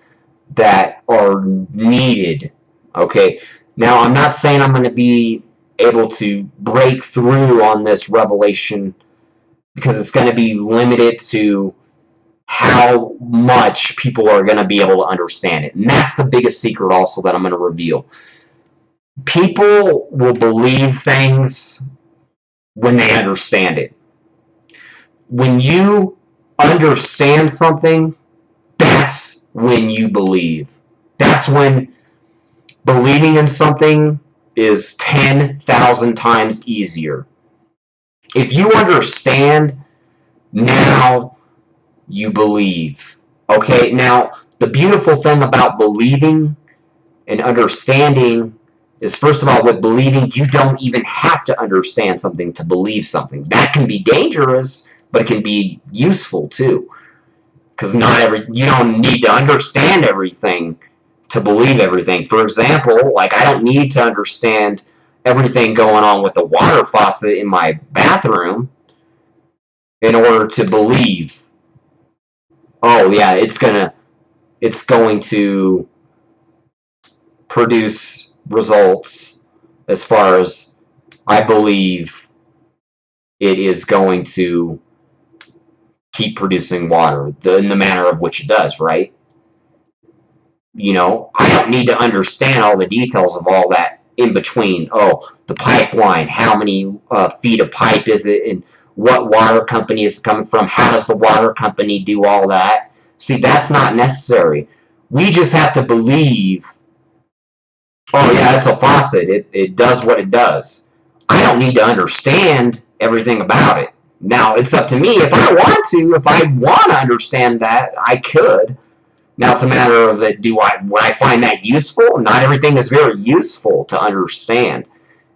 that are needed. Okay, now I'm not saying I'm going to be able to break through on this revelation, because it's going to be limited to how much people are going to be able to understand it. And that's the biggest secret also that I'm going to reveal. People will believe things when they understand it. When you understand something, that's when you believe. That's when believing in something is 10,000 times easier. If you understand, now you believe. Okay, now the beautiful thing about believing and understanding is, first of all, with believing, you don't even have to understand something to believe something. That can be dangerous, but it can be useful too. Because you don't need to understand everything to believe everything. For example, like, I don't need to understand everything going on with the water faucet in my bathroom in order to believe, oh yeah, it's going to produce results as far as I believe it is going to keep producing water in the manner of which it does, right? I don't need to understand all the details of all that in between. Oh, the pipeline, how many feet of pipe is it, and what water company is it coming from? How does the water company do all that? See, that's not necessary. We just have to believe, oh yeah, it's a faucet. It does what it does. I don't need to understand everything about it. Now, it's up to me. If I want to understand that, I could. Now, it's a matter of would I find that useful? Not everything is very useful to understand.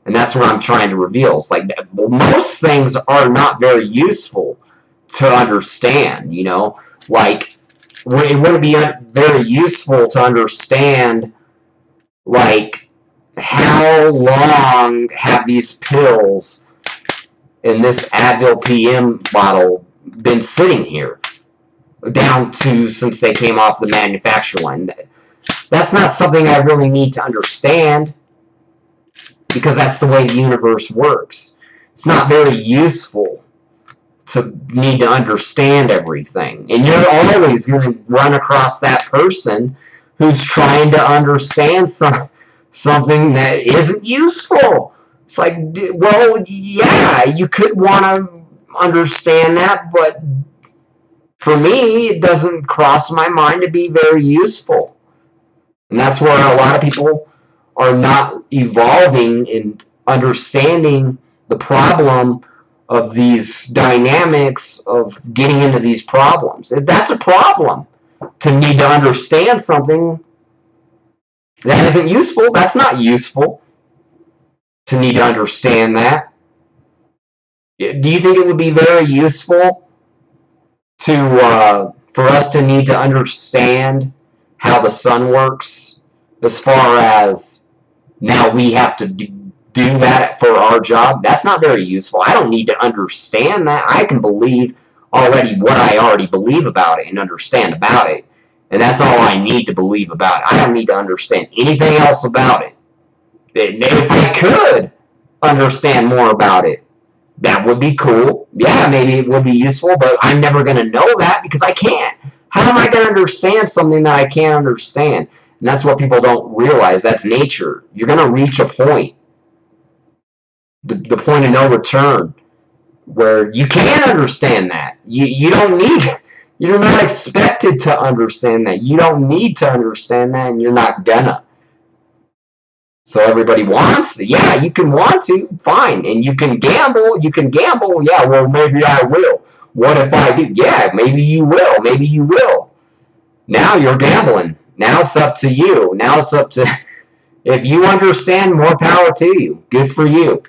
And that's what I'm trying to reveal. It's like, most things are not very useful to understand, Like, it wouldn't be very useful to understand, like, how long have these pills in this Advil PM bottle been sitting here, down to since they came off the manufacturer line. That's not something I really need to understand, because that's the way the universe works. It's not very useful to need to understand everything. And you're always going to run across that person who's trying to understand something that isn't useful. It's like, well, yeah, you could want to understand that, but for me, it doesn't cross my mind to be very useful. And that's where a lot of people are not evolving and understanding the problem of these dynamics of getting into these problems. That's a problem, to need to understand something that isn't useful. That's not useful to need to understand that. Do you think it would be very useful for us to need to understand how the sun works, as far as now we have to do that for our job? That's not very useful. I don't need to understand that. I can believe already what I already believe about it and understand about it. And that's all I need to believe about it. I don't need to understand anything else about it. If I could understand more about it, that would be cool. Yeah, maybe it would be useful, but I'm never going to know that because I can't. How am I going to understand something that I can't understand? And that's what people don't realize. That's nature. You're going to reach a point, the point of no return, where you can understand that. You don't need, you're not expected to understand that. You don't need to understand that, and you're not gonna. So everybody wants, yeah, you can want to, fine. And you can gamble, yeah, well, maybe I will. What if I do? Yeah, maybe you will, maybe you will. Now you're gambling. Now it's up to you. Now it's up to, if you understand, more power to you. Good for you.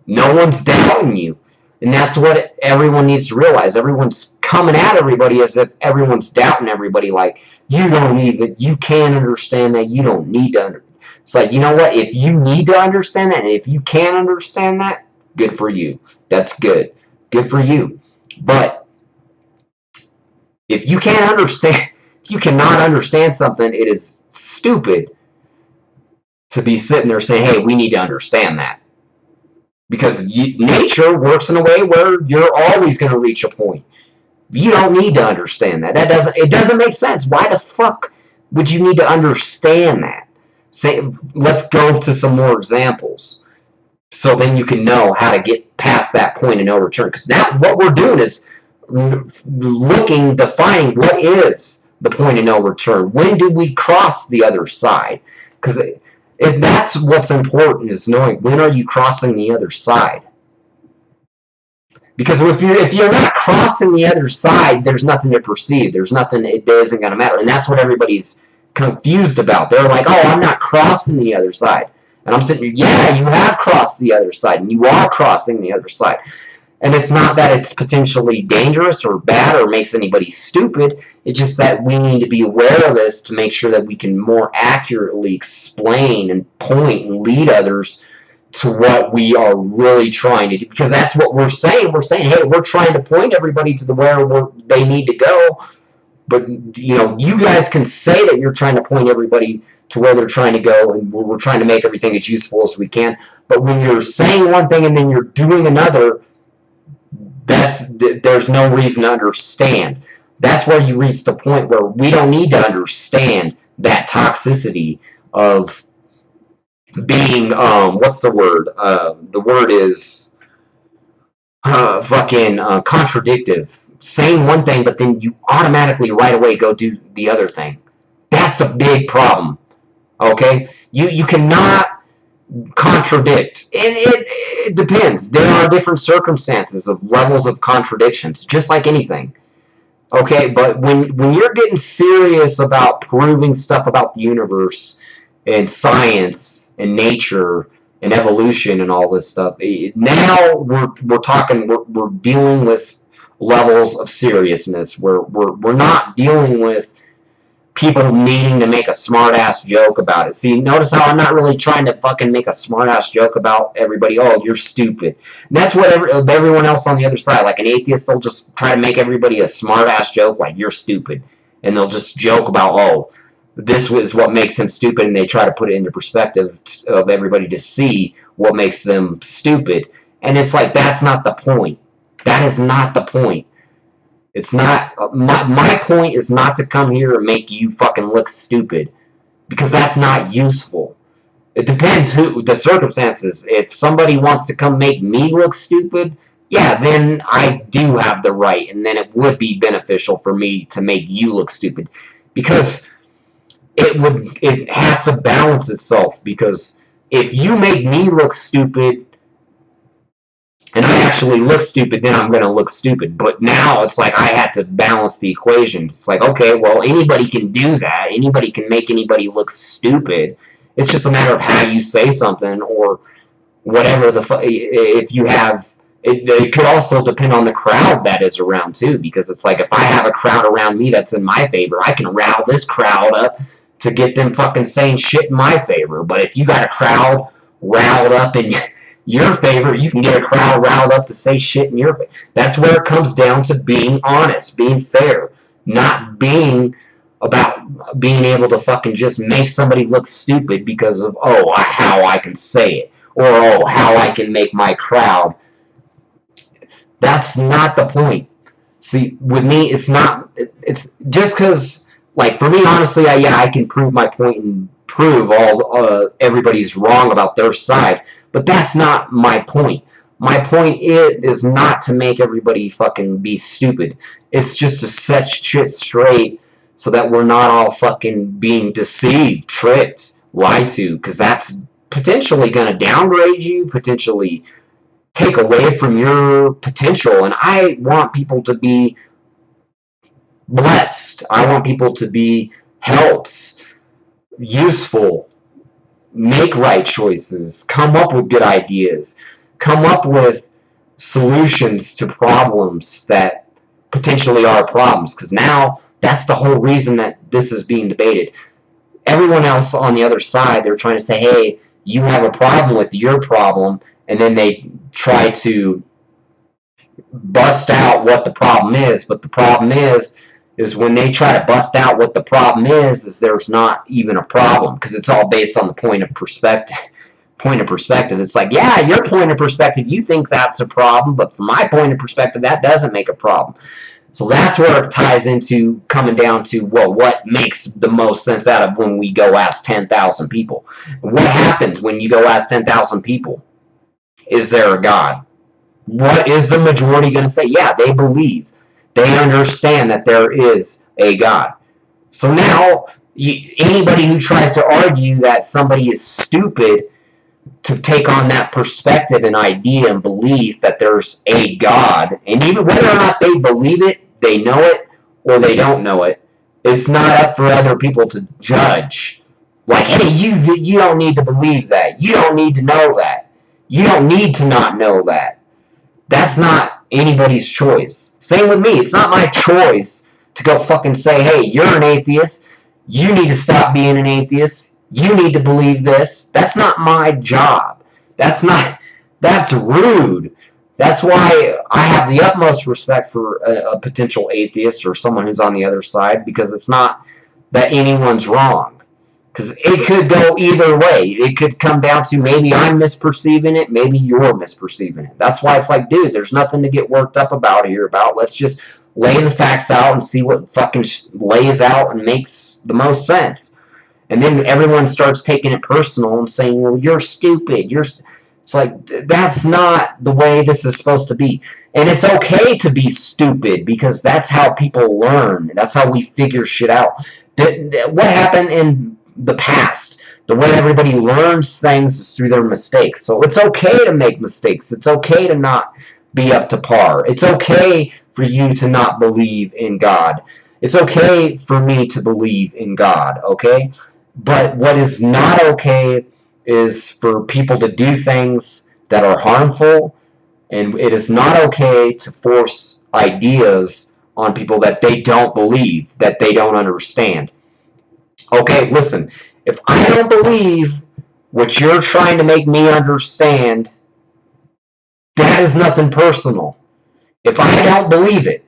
No one's doubting you. And that's what everyone needs to realize. Everyone's coming at everybody as if everyone's doubting everybody, like, you don't even, you can't understand that, you don't need to understand. It's like, you know what, if you need to understand that, and if you can understand that, good for you. That's good. Good for you. But if you can't understand, if you cannot understand something, it is stupid to be sitting there saying, hey, we need to understand that. Because nature works in a way where you're always going to reach a point. You don't need to understand that. It doesn't make sense. Why the fuck would you need to understand that? Let's go to some more examples, so then you can know how to get past that point of no return. Because now what we're doing is defining what is the point of no return. When do we cross the other side? Because if that's what's important, is knowing when are you crossing the other side. Because if you're not crossing the other side, there's nothing to perceive. There's nothing. It isn't going to matter, and that's what everybody's confused about. They're like, oh, I'm not crossing the other side. And I'm sitting here, yeah, you have crossed the other side, and you are crossing the other side. And it's not that it's potentially dangerous or bad or makes anybody stupid. It's just that we need to be aware of this to make sure that we can more accurately explain and point and lead others to what we are really trying to do. Because that's what we're saying. We're saying, hey, we're trying to point everybody to where they need to go. But, you know, you guys can say that you're trying to point everybody to where they're trying to go, and we're trying to make everything as useful as we can. But when you're saying one thing and then you're doing another, there's no reason to understand. That's where you reach the point where we don't need to understand that toxicity of being, what's the word? The word is contradictive. Saying one thing, but then you automatically right away go do the other thing. That's a big problem. Okay? You cannot contradict. And it depends. There are different circumstances of levels of contradictions, just like anything. Okay? But when you're getting serious about proving stuff about the universe and science and nature and evolution and all this stuff, now we're talking, we're dealing with levels of seriousness where we're not dealing with people needing to make a smart-ass joke about it. See, notice how I'm not really trying to fucking make a smart-ass joke about everybody. Oh, you're stupid. And that's what everyone else on the other side, like an atheist, they'll just try to make everybody a smart-ass joke like you're stupid. And they'll just joke about, oh, this was what makes him stupid, and they try to put it into perspective of everybody to see what makes them stupid. And it's like, that's not the point. That is not the point. It's not, my point is not to come here and make you fucking look stupid, because that's not useful. It depends the circumstances. If somebody wants to come make me look stupid, yeah, then I do have the right, and then it would be beneficial for me to make you look stupid, because it has to balance itself. Because if you make me look stupid, and I actually look stupid, then I'm going to look stupid. But now it's like I had to balance the equation. It's like, okay, well, anybody can do that. Anybody can make anybody look stupid. It's just a matter of how you say something or whatever if you have. It could also depend on the crowd that is around too, because it's like if I have a crowd around me that's in my favor, I can rile this crowd up to get them fucking saying shit in my favor. But if you got a crowd riled up in your favor, you can get a crowd riled up to say shit in your favor. That's where it comes down to being honest, being fair, not being about being able to fucking just make somebody look stupid because of, oh, how I can say it, or, oh, how I can make my crowd. That's not the point. See, with me, it's not, it's just because, like, for me, honestly, I can prove my point and prove everybody's wrong about their side, but that's not my point. My point is not to make everybody fucking be stupid. It's just to set shit straight so that we're not all fucking being deceived, tricked, lied to, because that's potentially going to downgrade you, potentially take away from your potential. And I want people to be blessed. I want people to be helped, useful, make right choices, come up with good ideas, come up with solutions to problems that potentially are problems. Because now that's the whole reason that this is being debated. Everyone else on the other side, they're trying to say, hey, you have a problem with your problem, and then they try to bust out what the problem is. But the problem is when they try to bust out what the problem is there's not even a problem, because it's all based on the point of perspective. It's like, yeah, your point of perspective, you think that's a problem, but from my point of perspective, that doesn't make a problem. So that's where it ties into coming down to, well, what makes the most sense out of when we go ask 10,000 people? What happens when you go ask 10,000 people? Is there a God? What is the majority going to say? Yeah, they believe. They understand that there is a God. So now, anybody who tries to argue that somebody is stupid to take on that perspective and idea and belief that there's a God, and even whether or not they believe it, they know it, or they don't know it, it's not up for other people to judge. Like, hey, you don't need to believe that. You don't need to know that. You don't need to not know that. That's not anybody's choice. Same with me. It's not my choice to go fucking say, hey, you're an atheist. You need to stop being an atheist. You need to believe this. That's not my job. That's rude. That's why I have the utmost respect for a potential atheist or someone who's on the other side, because it's not that anyone's wrong. Because it could go either way. It could come down to maybe I'm misperceiving it, maybe you're misperceiving it. That's why it's like, dude, there's nothing to get worked up about here about. Let's just lay the facts out and see what fucking lays out and makes the most sense. And then everyone starts taking it personal and saying, well, you're stupid. It's like, that's not the way this is supposed to be. And it's okay to be stupid, because that's how people learn. That's how we figure shit out. What happened in the past, the way everybody learns things is through their mistakes. So it's okay to make mistakes. It's okay to not be up to par. It's okay for you to not believe in God. It's okay for me to believe in God, okay? But what is not okay is for people to do things that are harmful, and it is not okay to force ideas on people that they don't believe, that they don't understand. Okay, listen, if I don't believe what you're trying to make me understand, that is nothing personal. If I don't believe it,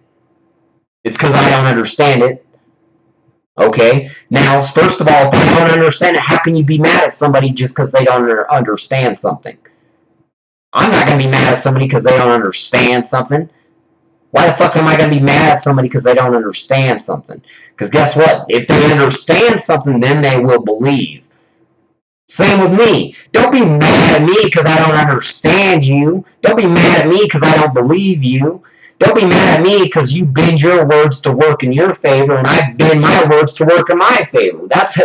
it's because I don't understand it. Okay, now, first of all, if I don't understand it, how can you be mad at somebody just because they don't understand something? I'm not going to be mad at somebody because they don't understand something. Why the fuck am I going to be mad at somebody because they don't understand something? Because guess what? If they understand something, then they will believe. Same with me. Don't be mad at me because I don't understand you. Don't be mad at me because I don't believe you. Don't be mad at me because you bend your words to work in your favor and I bend my words to work in my favor. That's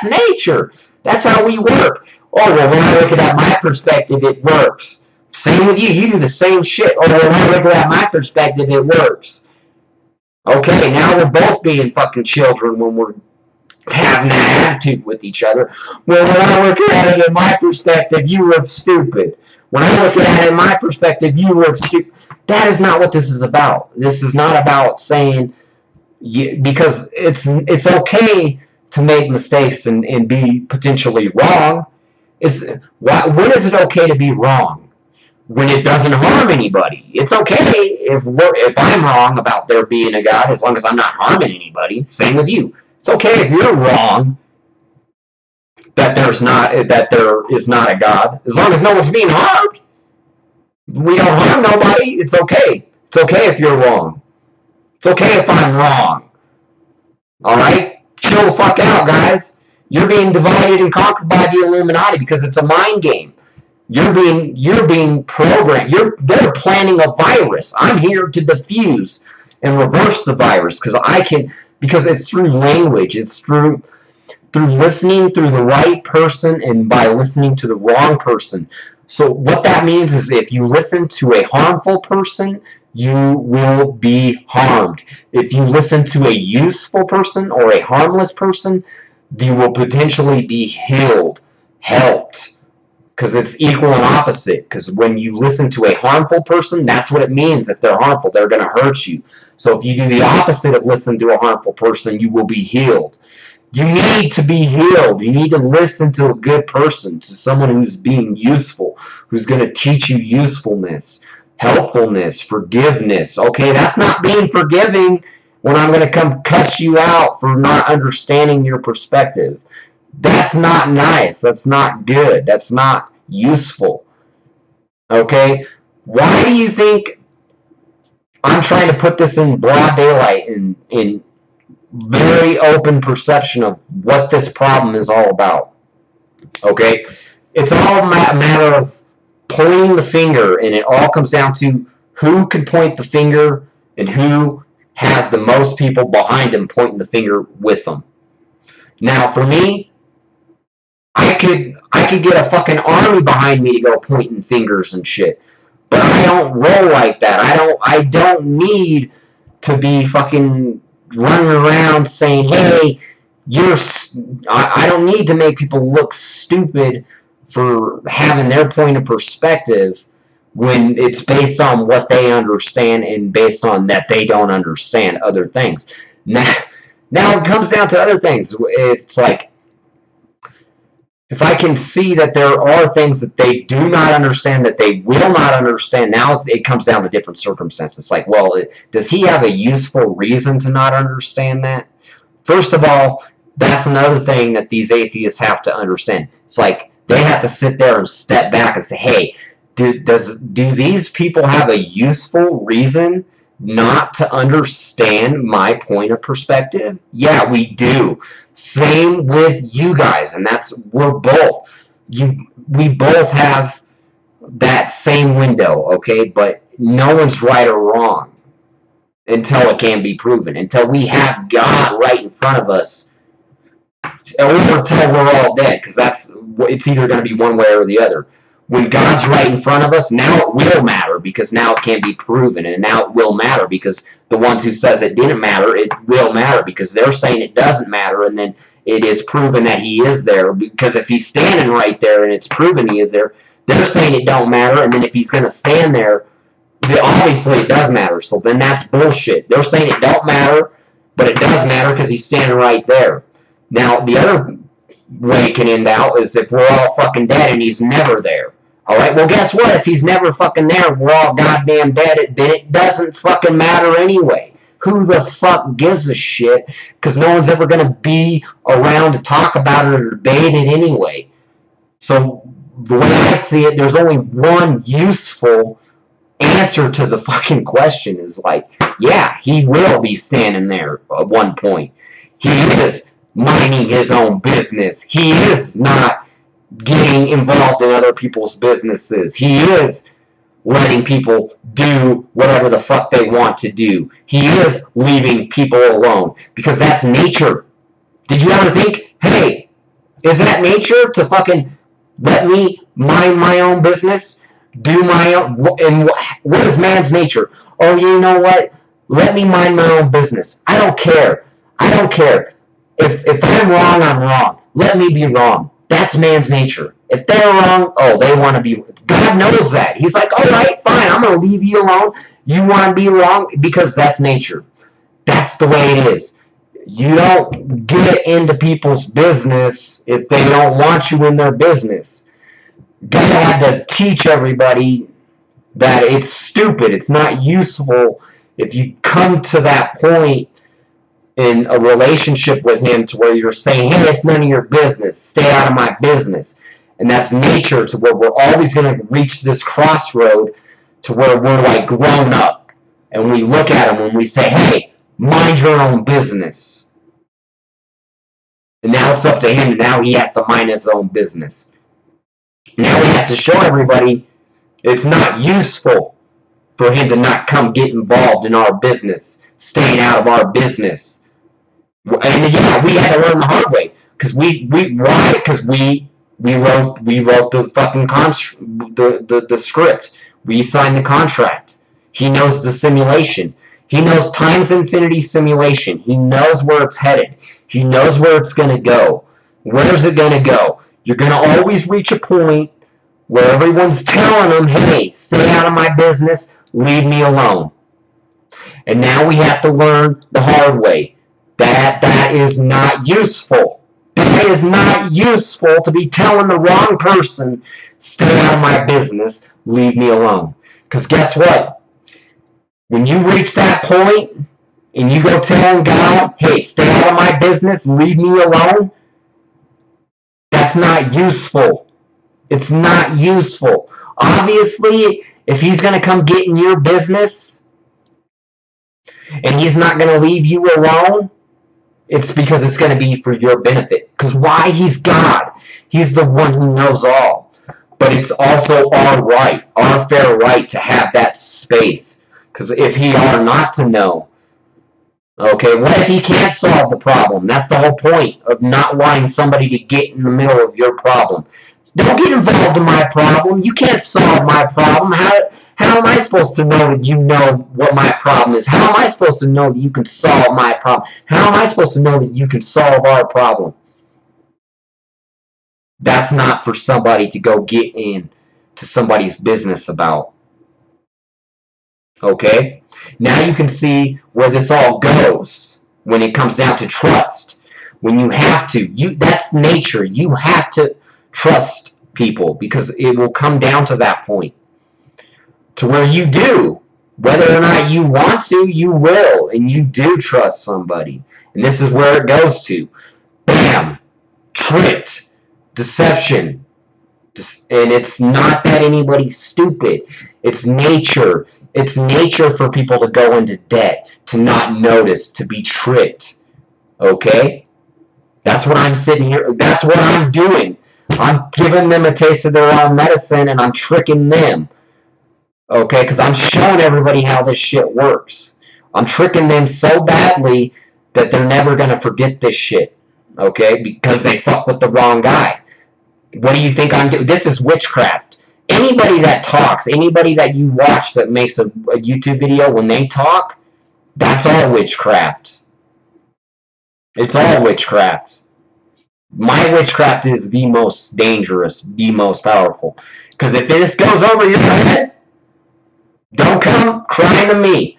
nature. That's how we work. Oh, well, when I look at it at my perspective, it works. Same with you. You do the same shit. Oh, when I look at my perspective, it works. Okay, now we're both being fucking children when we're having an attitude with each other. Well, when I look at it in my perspective, you look stupid. When I look at it in my perspective, you look stupid. That is not what this is about. This is not about saying, because it's okay to make mistakes and be potentially wrong. When is it okay to be wrong? When it doesn't harm anybody. It's okay if I'm wrong about there being a God, as long as I'm not harming anybody. Same with you. It's okay if you're wrong that there is not a God, as long as no one's being harmed. We don't harm nobody. It's okay. It's okay if you're wrong. It's okay if I'm wrong. All right, chill the fuck out, guys. You're being divided and conquered by the Illuminati because it's a mind game. You're being programmed. They're planning a virus. I'm here to diffuse and reverse the virus because it's through language. It's through listening through the right person and by listening to the wrong person. So what that means is if you listen to a harmful person, you will be harmed. If you listen to a useful person or a harmless person, you will potentially be healed, helped. Because it's equal and opposite. Because when you listen to a harmful person, that's what it means. If they're harmful, they're going to hurt you. So if you do the opposite of listen to a harmful person, you will be healed. You need to be healed. You need to listen to a good person, to someone who's being useful, who's going to teach you usefulness, helpfulness, forgiveness. Okay, that's not being forgiving when I'm going to come cuss you out for not understanding your perspective. That's not nice. That's not good. That's not useful. Okay? Why do you think I'm trying to put this in broad daylight, in very open perception of what this problem is all about? Okay? It's all a matter of pointing the finger, and it all comes down to who can point the finger and who has the most people behind them pointing the finger with them. Now, for me, I could get a fucking army behind me to go pointing fingers and shit. But I don't roll like that. I don't need to be fucking running around saying, hey, I don't need to make people look stupid for having their point of perspective when it's based on what they understand and based on that they don't understand other things. Now it comes down to other things. It's like, if I can see that there are things that they do not understand, that they will not understand, now it comes down to different circumstances. It's like, well, does he have a useful reason to not understand that? First of all, that's another thing that these atheists have to understand. It's like they have to sit there and step back and say, hey, do these people have a useful reason not to understand my point of perspective? Yeah, we do. Same with you guys, and we both have that same window, okay? But no one's right or wrong until it can be proven. Until we have God right in front of us, or until we're all dead, because it's either going to be one way or the other. When God's right in front of us, now it will matter, because now it can be proven, and now it will matter, because the ones who says it didn't matter, it will matter, because they're saying it doesn't matter, and then it is proven that he is there, because if he's standing right there and it's proven he is there, they're saying it don't matter, and then if he's going to stand there, obviously it does matter, so then that's bullshit. They're saying it don't matter, but it does matter because he's standing right there. Now, the other way it can end out is if we're all fucking dead and he's never there. Alright, well guess what? If he's never fucking there and we're all goddamn dead, then it doesn't fucking matter anyway. Who the fuck gives a shit? Because no one's ever going to be around to talk about it or debate it anyway. So, the way I see it, there's only one useful answer to the fucking question is like, yeah, he will be standing there at one point. He is minding his own business. He is not getting involved in other people's businesses. He is letting people do whatever the fuck they want to do. He is leaving people alone, because that's nature. Did you ever think, hey, is that nature to fucking let me mind my own business? do my own. And what is man's nature? Oh, you know what? Let me mind my own business. I don't care. I don't care. If I'm wrong, I'm wrong. Let me be wrong. That's man's nature. If they're wrong, oh, they want to be. God knows that. He's like, all right, fine. I'm going to leave you alone. You want to be wrong because that's nature. That's the way it is. You don't get into people's business if they don't want you in their business. God had to teach everybody that it's stupid. It's not useful if you come to that point in a relationship with him to where you're saying, hey, it's none of your business. Stay out of my business. And that's nature, to where we're always going to reach this crossroad to where we're like grown up. And we look at him and we say, hey, mind your own business. And now it's up to him. And now he has to mind his own business. Now he has to show everybody it's not useful for him to not come get involved in our business, staying out of our business. And yeah, we had to learn the hard way. Because we wrote the fucking the script. We signed the contract. He knows the simulation. He knows times infinity simulation. He knows where it's headed. He knows where it's going to go. Where's it going to go? You're going to always reach a point where everyone's telling him, hey, stay out of my business, leave me alone. And now we have to learn the hard way. That is not useful. That is not useful to be telling the wrong person, stay out of my business, leave me alone. Because guess what? When you reach that point and you go telling God, hey, stay out of my business, leave me alone, that's not useful. It's not useful. Obviously, if he's going to come get in your business and he's not going to leave you alone, it's because it's going to be for your benefit. Because why? He's God. He's the one who knows all. But it's also our right, our fair right to have that space. Because if he are not to know, okay, what if he can't solve the problem? That's the whole point of not wanting somebody to get in the middle of your problem. Don't get involved in my problem. You can't solve my problem. How am I supposed to know that you know what my problem is? How am I supposed to know that you can solve my problem? How am I supposed to know that you can solve our problem? That's not for somebody to go get in to somebody's business about. Okay? Now you can see where this all goes when it comes down to trust. When you have to. That's nature. You have to trust people because it will come down to that point. To where you do. Whether or not you want to, you will. And you do trust somebody. And this is where it goes to. Bam! Tricked. Deception. And it's not that anybody's stupid. It's nature. It's nature for people to go into debt, to not notice, to be tricked. Okay? That's what I'm sitting here. That's what I'm doing. I'm giving them a taste of their own medicine and I'm tricking them. Okay? Because I'm showing everybody how this shit works. I'm tricking them so badly that they're never going to forget this shit. Okay? Because they fuck with the wrong guy. What do you think I'm doing? This is witchcraft. Anybody that talks, anybody that you watch that makes a YouTube video, when they talk, that's all witchcraft. It's all witchcraft. My witchcraft is the most dangerous, the most powerful. Because if this goes over your head, don't come crying to me.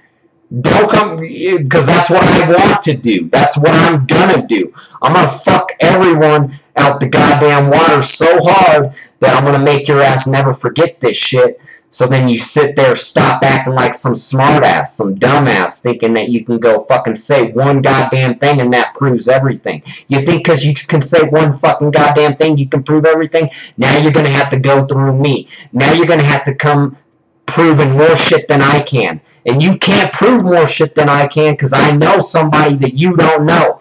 Don't come, because that's what I want to do. That's what I'm gonna do. I'm gonna fuck everyone out the goddamn water so hard that I'm gonna make your ass never forget this shit. So then you sit there, stop acting like some smartass, some dumbass, thinking that you can go fucking say one goddamn thing and that proves everything. You think because you can say one fucking goddamn thing you can prove everything? Now you're gonna have to go through me. Now you're gonna have to come proving more shit than I can. And you can't prove more shit than I can because I know somebody that you don't know.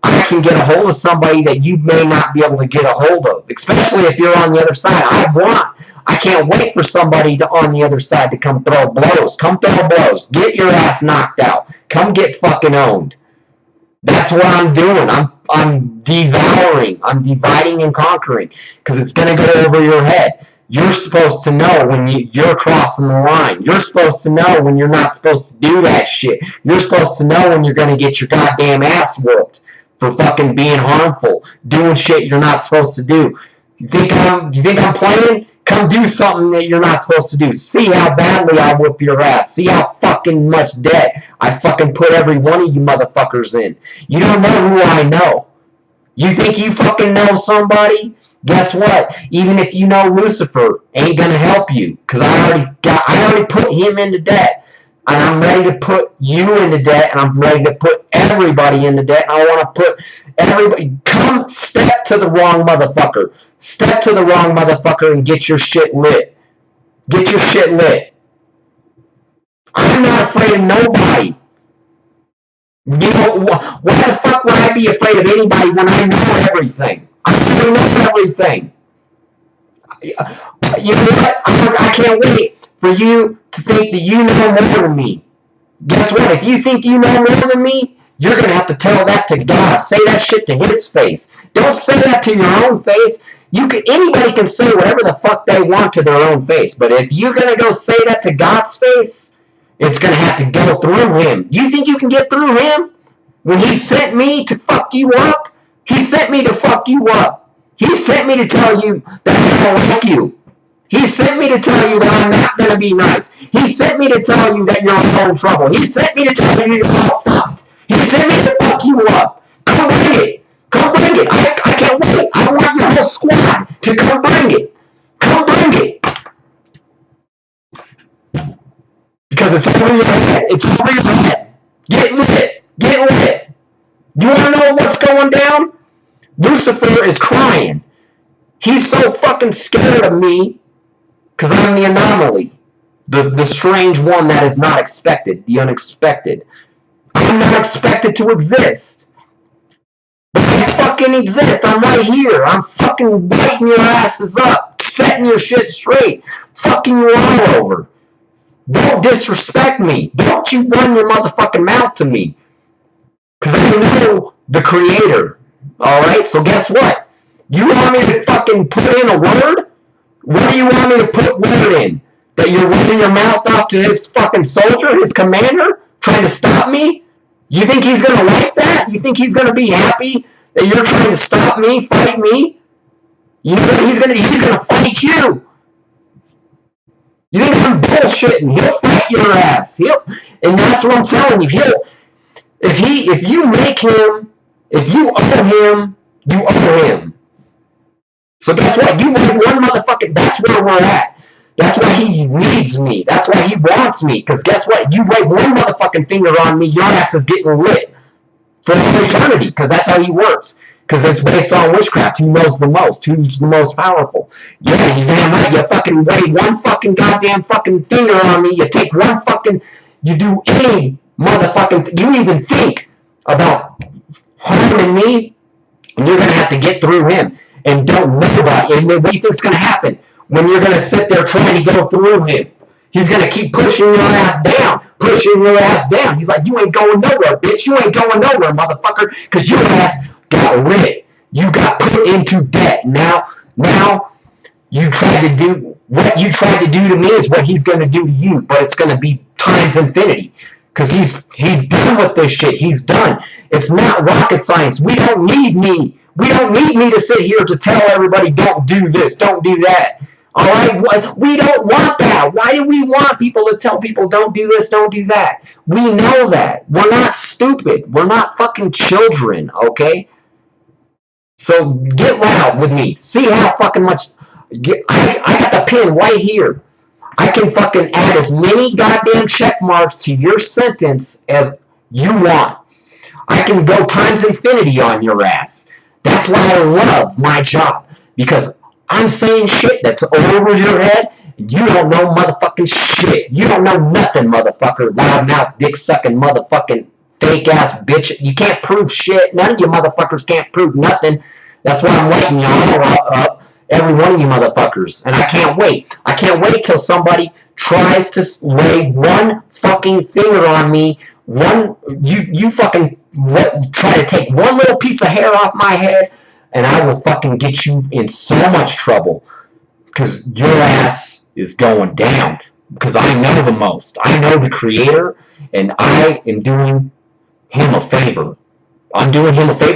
I can get a hold of somebody that you may not be able to get a hold of, especially if you're on the other side. I can't wait for somebody on the other side to come throw blows. Come throw blows. Get your ass knocked out. Come get fucking owned. That's what I'm doing. I'm devouring. I'm dividing and conquering because it's going to go over your head. You're supposed to know when you're crossing the line. You're supposed to know when you're not supposed to do that shit. You're supposed to know when you're going to get your goddamn ass whooped for fucking being harmful, doing shit you're not supposed to do. You think I'm playing? Come do something that you're not supposed to do. See how badly I whip your ass. See how fucking much debt I fucking put every one of you motherfuckers in. You don't know who I know. You think you fucking know somebody? Guess what? Even if you know Lucifer, ain't gonna help you, because I already put him into debt, and I'm ready to put you into debt, and I'm ready to put everybody into debt, and I want to put everybody. Come step to the wrong motherfucker. Step to the wrong motherfucker and get your shit lit. Get your shit lit. I'm not afraid of nobody. You know, why the fuck would I be afraid of anybody when I know everything? I already know everything. You know what? I can't wait for you to think that you know more than me. Guess what? If you think you know more than me, you're going to have to tell that to God. Say that shit to his face. Don't say that to your own face. Anybody can say whatever the fuck they want to their own face. But if you're going to go say that to God's face, it's going to have to go through him. You think you can get through him? When he sent me to fuck you up, he sent me to fuck you up. He sent me to tell you that I don't like you. He sent me to tell you that I'm not going to be nice. He sent me to tell you that you're in trouble. He sent me to tell you you're all fucked. He sent me to fuck you up. Come bring it. Come bring it. I can't wait. I want your whole squad to come bring it. Come bring it. Because it's over your head. It's over your head. Get lit. Get lit. You want to know what's going down? Lucifer is crying. He's so fucking scared of me because I'm the anomaly. The strange one that is not expected. The unexpected. I'm not expected to exist. But I fucking exist. I'm right here. I'm fucking biting your asses up. Setting your shit straight. Fucking you all over. Don't disrespect me. Don't you run your motherfucking mouth to me. Because I know the creator. Alright? So guess what? You want me to fucking put in a word? What do you want me to put word in? That you're running your mouth off to his fucking soldier, his commander, trying to stop me? You think he's going to like that? You think he's going to be happy that you're trying to stop me, fight me? You know what he's going to do? He's going to fight you. You think I'm bullshitting? He'll fight your ass. And that's what I'm telling you. If you make him, if you owe him, you owe him. So guess what? You rape one motherfucking, that's where we're at. That's why he needs me. That's why he wants me. Because guess what? You rape one motherfucking finger on me, your ass is getting lit. For eternity. Because that's how he works. Because it's based on witchcraft. Who knows the most? Who's the most powerful? Yeah, you damn right. You fucking wave one fucking goddamn fucking finger on me. You take one fucking, you do any motherfucking, you even think about harming me, and you're going to have to get through him. And don't know about it. And what do you think's going to happen when you're going to sit there trying to go through him? He's going to keep pushing your ass down. Pushing your ass down. He's like, you ain't going nowhere, bitch. You ain't going nowhere, motherfucker. Because your ass got rid. You got put into debt. Now you tried to do, what you tried to do to me is what he's going to do to you. But it's going to be times infinity. Because he's done with this shit. He's done. It's not rocket science. We don't need me. We don't need me to sit here to tell everybody, don't do this, don't do that. All right? We don't want that. Why do we want people to tell people, don't do this, don't do that? We know that. We're not stupid. We're not fucking children, okay? So get loud with me. See how fucking much... I got the pen right here. I can fucking add as many goddamn check marks to your sentence as you want. I can go times infinity on your ass. That's why I love my job. Because I'm saying shit that's over your head. You don't know motherfucking shit. You don't know nothing, motherfucker. Loudmouth, dick-sucking, motherfucking fake-ass bitch. You can't prove shit. None of you motherfuckers can't prove nothing. That's why I'm lighting y'all up. Every one of you motherfuckers. And I can't wait. I can't wait till somebody tries to lay one fucking finger on me. You fucking try to take one little piece of hair off my head, and I will fucking get you in so much trouble. because your ass is going down. Because I know the most. I know the creator, and I am doing him a favor. I'm doing him a favor.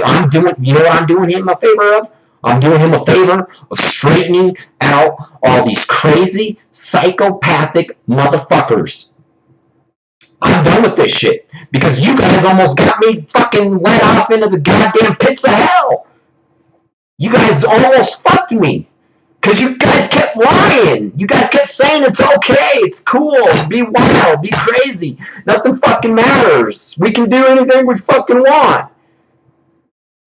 You know what I'm doing him a favor of? I'm doing him a favor of straightening out all these crazy, psychopathic motherfuckers. I'm done with this shit. Because you guys almost got me fucking led off into the goddamn pits of hell. You guys almost fucked me. Because you guys kept lying. You guys kept saying it's okay, it's cool, be wild, be crazy. Nothing fucking matters. We can do anything we fucking want.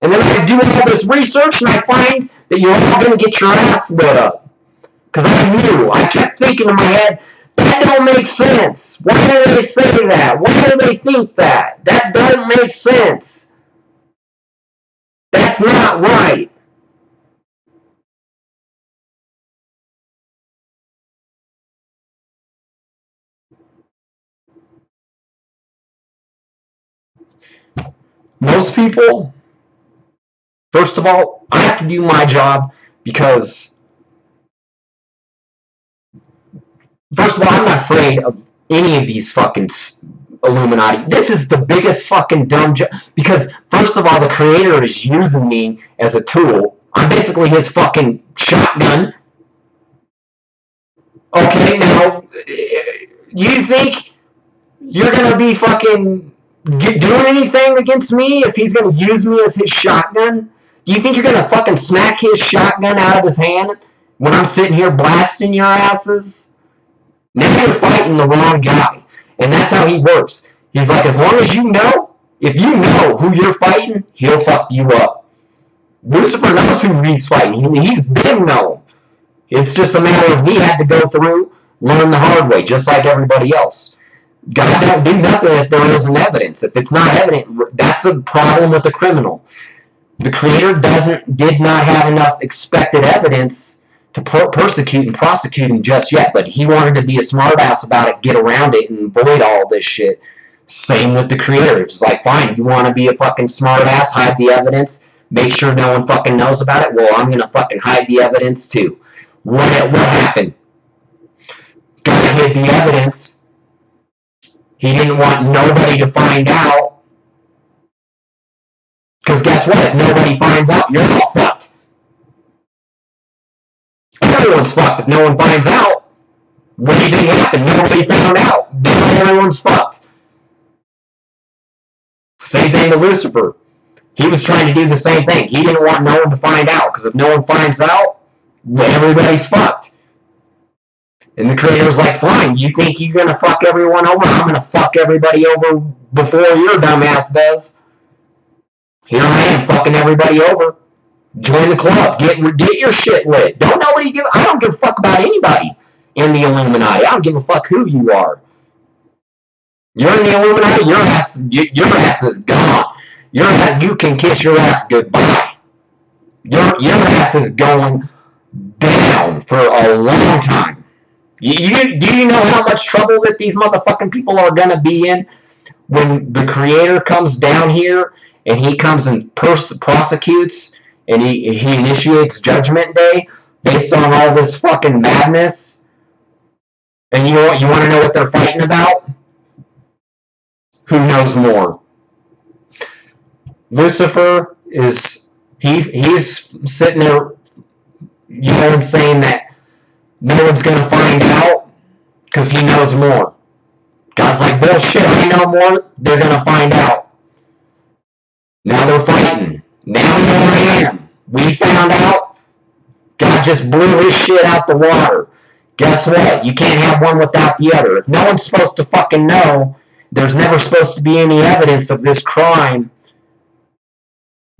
And then I do all this research and I find that you're all going to get your ass lit up. Because I kept thinking in my head, that don't make sense. Why do they say that? Why do they think that? That doesn't make sense. That's not right. Most people, first of all, I have to do my job because, first of all, I'm not afraid of any of these fucking Illuminati. This is the biggest fucking dumb job. Because, first of all, the creator is using me as a tool. I'm basically his fucking shotgun. Okay, now, you think you're gonna be fucking doing anything against me if he's going to use me as his shotgun? Do you think you're going to fucking smack his shotgun out of his hand when I'm sitting here blasting your asses? Now you're fighting the wrong guy. And that's how he works. He's like, as long as you know, if you know who you're fighting, he'll fuck you up. Lucifer knows who he's fighting. He's been known. It's just a matter of he had to go through, learn the hard way, just like everybody else. God don't do nothing if there isn't evidence. If it's not evident, that's the problem with the criminal. The creator did not have enough expected evidence to persecute and prosecute him just yet, but he wanted to be a smartass about it, get around it, and avoid all this shit. Same with the creator. It's like, fine, you want to be a fucking smartass, hide the evidence, make sure no one fucking knows about it? Well, I'm going to fucking hide the evidence too. What happened? God hid the evidence. He didn't want nobody to find out. Because guess what? If nobody finds out, you're all fucked. Everyone's fucked if no one finds out. What do you think happened? Nobody found out. Then everyone's fucked. Same thing with Lucifer. He was trying to do the same thing. He didn't want no one to find out. Because if no one finds out, everybody's fucked. And the creator's like, fine, you think you're going to fuck everyone over? I'm going to fuck everybody over before your dumbass does. Here I am, fucking everybody over. Join the club. Get your shit lit. I don't give a fuck about anybody in the Illuminati. I don't give a fuck who you are. You're in the Illuminati, your ass is gone. You can kiss your ass goodbye. Your ass is going down for a long time. Do you know how much trouble that these motherfucking people are going to be in when the creator comes down here and he comes and prosecutes and he initiates Judgment Day based on all this fucking madness? And you want to know what they're fighting about? Who knows more? Lucifer he's sitting there, and saying that no one's going to find out because he knows more. God's like, bullshit, I know more, they're going to find out. Now they're fighting. Now here I am. We found out. God just blew his shit out the water. Guess what? You can't have one without the other. If no one's supposed to fucking know, there's never supposed to be any evidence of this crime.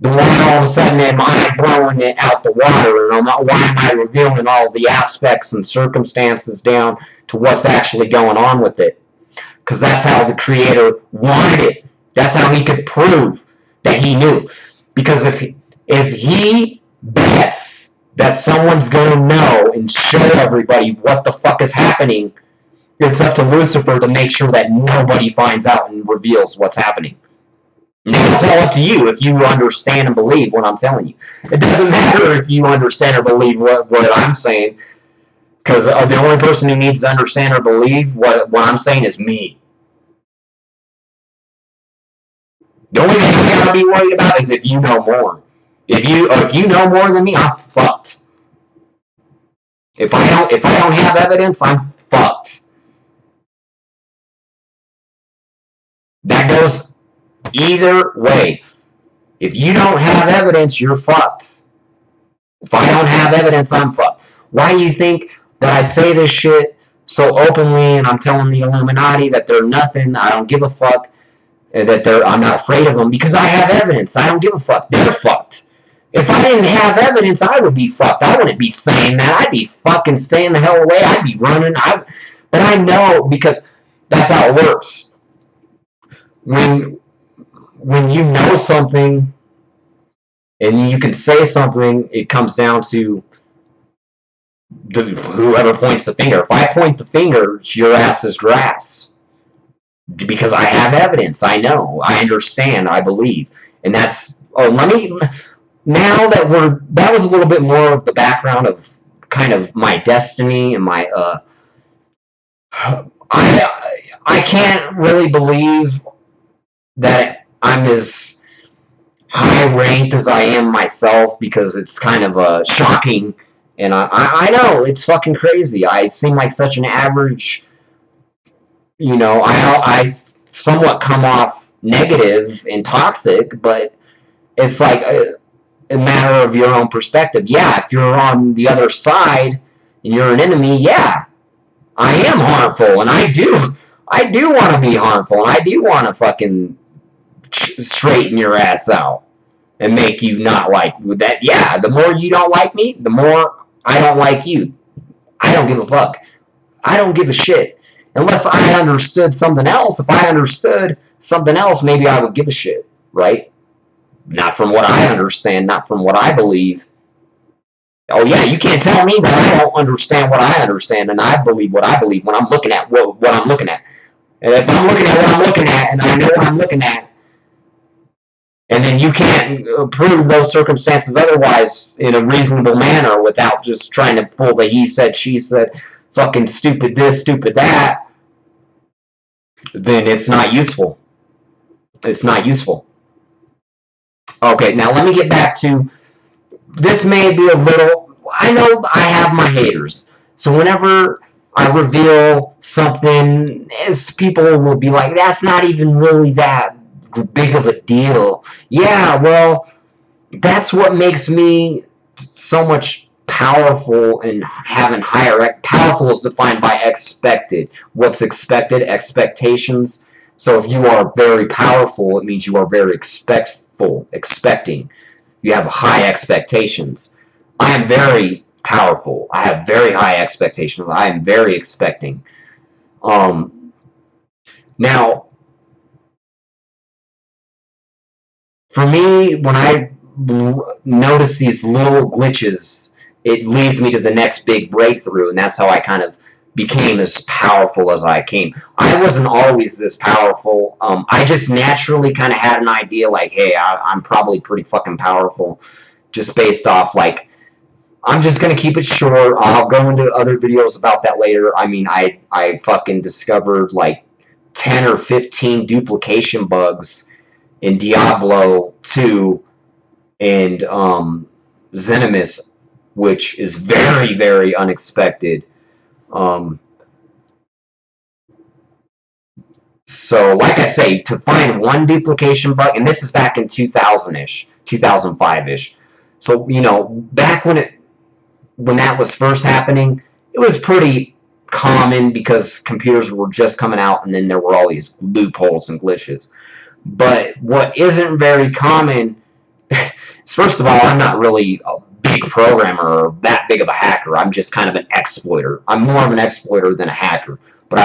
Then why all of a sudden am I blowing it out the water? And why am I revealing all the aspects and circumstances down to what's actually going on with it? Because that's how the creator wanted it. That's how he could prove that he knew. Because if he bets that someone's going to know and show everybody what the fuck is happening, it's up to Lucifer to make sure that nobody finds out and reveals what's happening. Now it's all up to you if you understand and believe what I'm telling you. It doesn't matter if you understand or believe what I'm saying. Because the only person who needs to understand or believe what I'm saying is me. The only thing you gotta be worried about is if you know more. If you know more than me, I'm fucked. If I don't have evidence, I'm fucked. That goes either way. If you don't have evidence, you're fucked. If I don't have evidence, I'm fucked. Why do you think that I say this shit so openly and I'm telling the Illuminati that they're nothing, I don't give a fuck, that I'm not afraid of them? Because I have evidence. I don't give a fuck. They're fucked. If I didn't have evidence, I would be fucked. I wouldn't be saying that. I'd be fucking staying the hell away. I'd be running. But I know, because that's how it works. When you know something and you can say something, it comes down to whoever points the finger. If I point the finger, your ass is grass. Because I have evidence. I know. I understand. I believe. And that's... Oh, now that was a little bit more of the background of kind of my destiny and my I can't really believe that I'm as high ranked as I am myself, because it's kind of shocking, and I know it's fucking crazy. I seem like such an average, I somewhat come off negative and toxic, but it's like a matter of your own perspective. Yeah, if you're on the other side and you're an enemy, yeah, I am harmful, and I do want to be harmful, and I do want to fucking straighten your ass out and make you not like that. Yeah, the more you don't like me, the more I don't like you. I don't give a fuck. I don't give a shit. Unless I understood something else. If I understood something else, maybe I would give a shit, right? Not from what I understand, not from what I believe. Oh yeah, you can't tell me that I don't understand what I understand, and I believe what I believe when I'm looking at what I'm looking at. And if I'm looking at what I'm looking at, and I know what I'm looking at, and then you can't prove those circumstances otherwise in a reasonable manner without just trying to pull the he said, she said, fucking stupid this, stupid that, then it's not useful. It's not useful. Okay, now let me get back to, this may be a little, I know I have my haters, so whenever I reveal something, as people will be like, that's not even really that big of a deal. Yeah, well, that's what makes me so much powerful and having higher, powerful is defined by expected. What's expected? Expectations. So if you are very powerful, it means you are very expecting. You have high expectations. I am very powerful. I have very high expectations. I am very expecting. Now, for me, when I notice these little glitches, it leads me to the next big breakthrough, and that's how I kind of became as powerful as I came. I wasn't always this powerful. I just naturally kind of had an idea like, hey, I'm probably pretty fucking powerful, just based off, like, I'm just going to keep it short. I'll go into other videos about that later. I mean, I fucking discovered like 10 or 15 duplication bugs in Diablo 2 and Zenimus, which is very, very unexpected. So, like I say, to find one duplication bug, and this is back in 2000-ish, 2005-ish. So, back when that was first happening, it was pretty common because computers were just coming out, and then there were all these loopholes and glitches. But what isn't very common is, first of all, I'm not really a big programmer or that big of a hacker. I'm just kind of an exploiter. I'm more of an exploiter than a hacker. But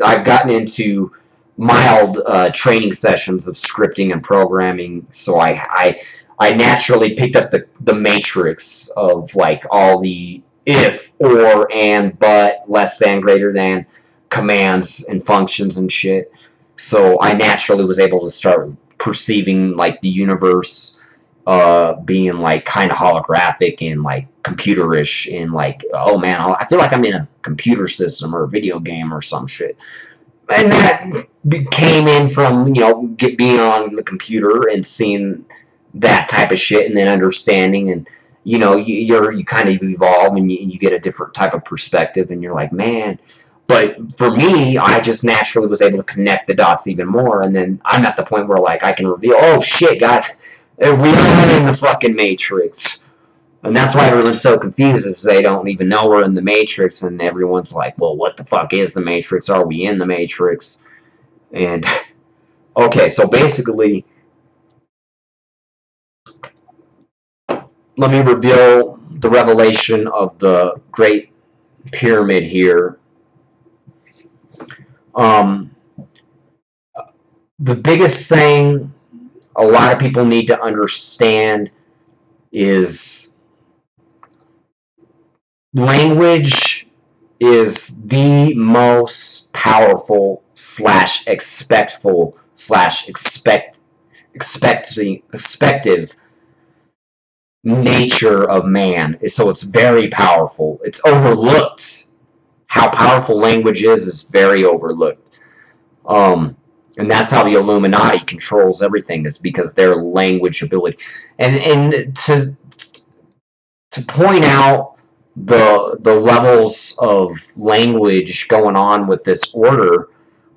I've gotten into mild training sessions of scripting and programming, so I naturally picked up the matrix of like all the if, or, and, but, less than, greater than commands and functions and shit. So I naturally was able to start perceiving like the universe being like kind of holographic and like computerish in like, oh man, I feel like I'm in a computer system or a video game or some shit. And that came in from, being on the computer and seeing that type of shit, and then understanding, and you kind of evolve, and you get a different type of perspective, and you're like, man. But for me, I just naturally was able to connect the dots even more, and then I'm at the point where like I can reveal, oh shit, guys, we are in the fucking Matrix. And that's why everyone's so confused, is they don't even know we're in the Matrix, and everyone's like, well, what the fuck is the Matrix? Are we in the Matrix? And, okay, so basically, let me reveal the revelation of the Great Pyramid here. The biggest thing a lot of people need to understand is language is the most powerful / expectful / expective nature of man. So it's very powerful. It's overlooked. How powerful language is very overlooked. And that's how the Illuminati controls everything, is because their language ability. And to point out the levels of language going on with this order,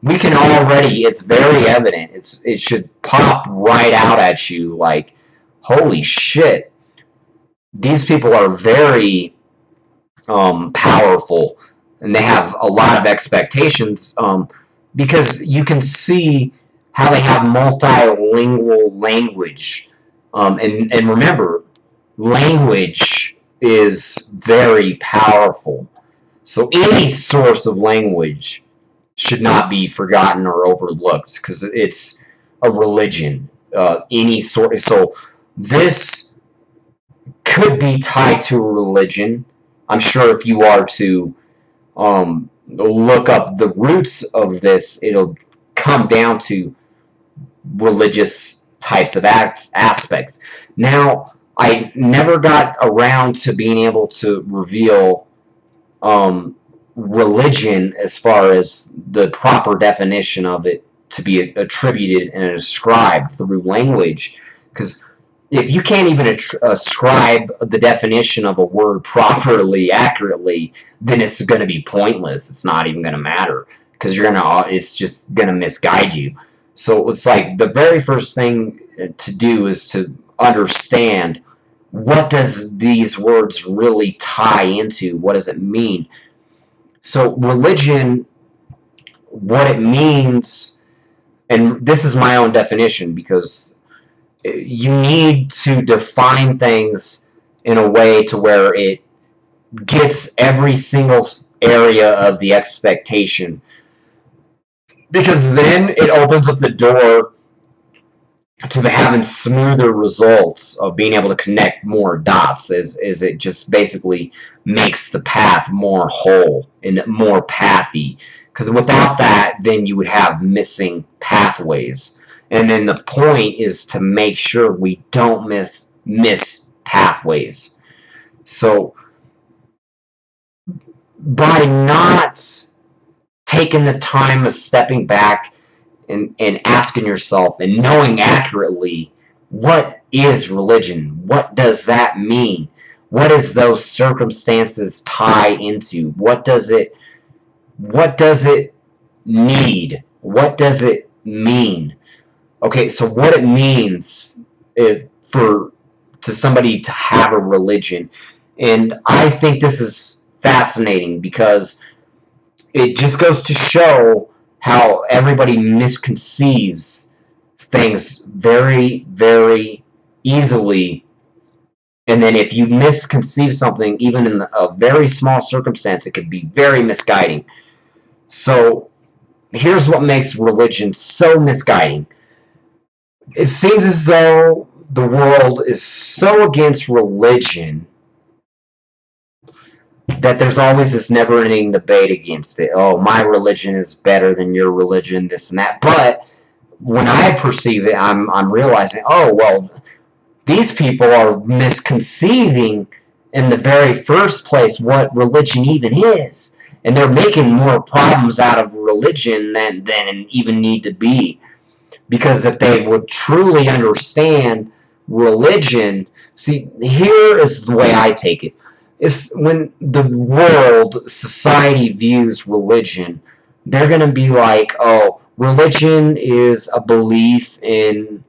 we can already, it's very evident, it should pop right out at you like, holy shit, these people are very powerful, and they have a lot of expectations, because you can see how they have multilingual language, and remember, language is very powerful. So any source of language should not be forgotten or overlooked, because it's a religion. Any sort. So this could be tied to a religion. I'm sure if you are to look up the roots of this, it'll come down to religious types of aspects. Now, I never got around to being able to reveal religion as far as the proper definition of it to be attributed and ascribed through language. Because if you can't even ascribe the definition of a word properly, accurately, then it's going to be pointless. It's not even going to matter, because it's just going to misguide you. So it's like the very first thing to do is to understand, what does these words really tie into? What does it mean? So religion, what it means, and this is my own definition, because you need to define things in a way to where it gets every single area of the expectation, because then it opens up the door to having smoother results, of being able to connect more dots, as it just basically makes the path more whole and more pathy. Because without that, then you would have missing pathways. And then the point is to make sure we don't miss pathways. So by not taking the time of stepping back and asking yourself and knowing accurately, what is religion? What does that mean? What does those circumstances tie into? What does it need? What does it mean? Okay, so what it means to somebody to have a religion. And I think this is fascinating, because it just goes to show how everybody misconceives things very, very easily. And then if you misconceive something, even in a very small circumstance, it could be very misguiding. So here's what makes religion so misguiding. It seems as though the world is so against religion that there's always this never-ending debate against it. Oh, my religion is better than your religion, this and that. But when I perceive it, I'm realizing, oh, well, these people are misconceiving in the very first place what religion even is. And they're making more problems out of religion than even need to be. Because if they would truly understand religion, see, here is the way I take it. Is when the world, society views religion, they're going to be like, oh, religion is a belief in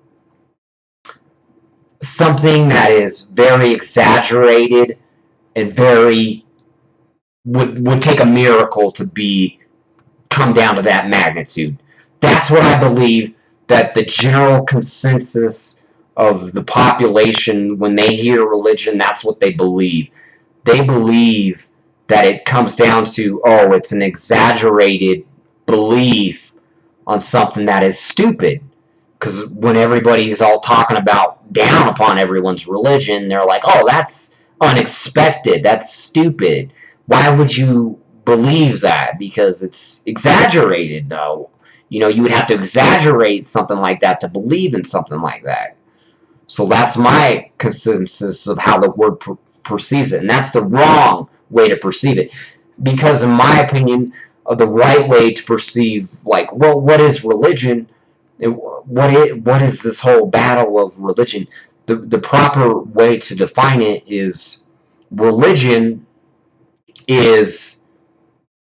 something that is very exaggerated and very would take a miracle to come down to that magnitude. That's what I believe that the general consensus of the population, when they hear religion, that's what they believe. They believe that it comes down to, oh, it's an exaggerated belief on something that is stupid. Because when everybody's all talking about down upon everyone's religion, they're like, oh, that's unexpected, that's stupid. Why would you believe that? Because it's exaggerated, though. You know, you would have to exaggerate something like that to believe in something like that. So that's my consensus of how the word perceives it. And that's the wrong way to perceive it. Because in my opinion, the right way to perceive, like, well, what is religion? What is this whole battle of religion? The proper way to define it is religion is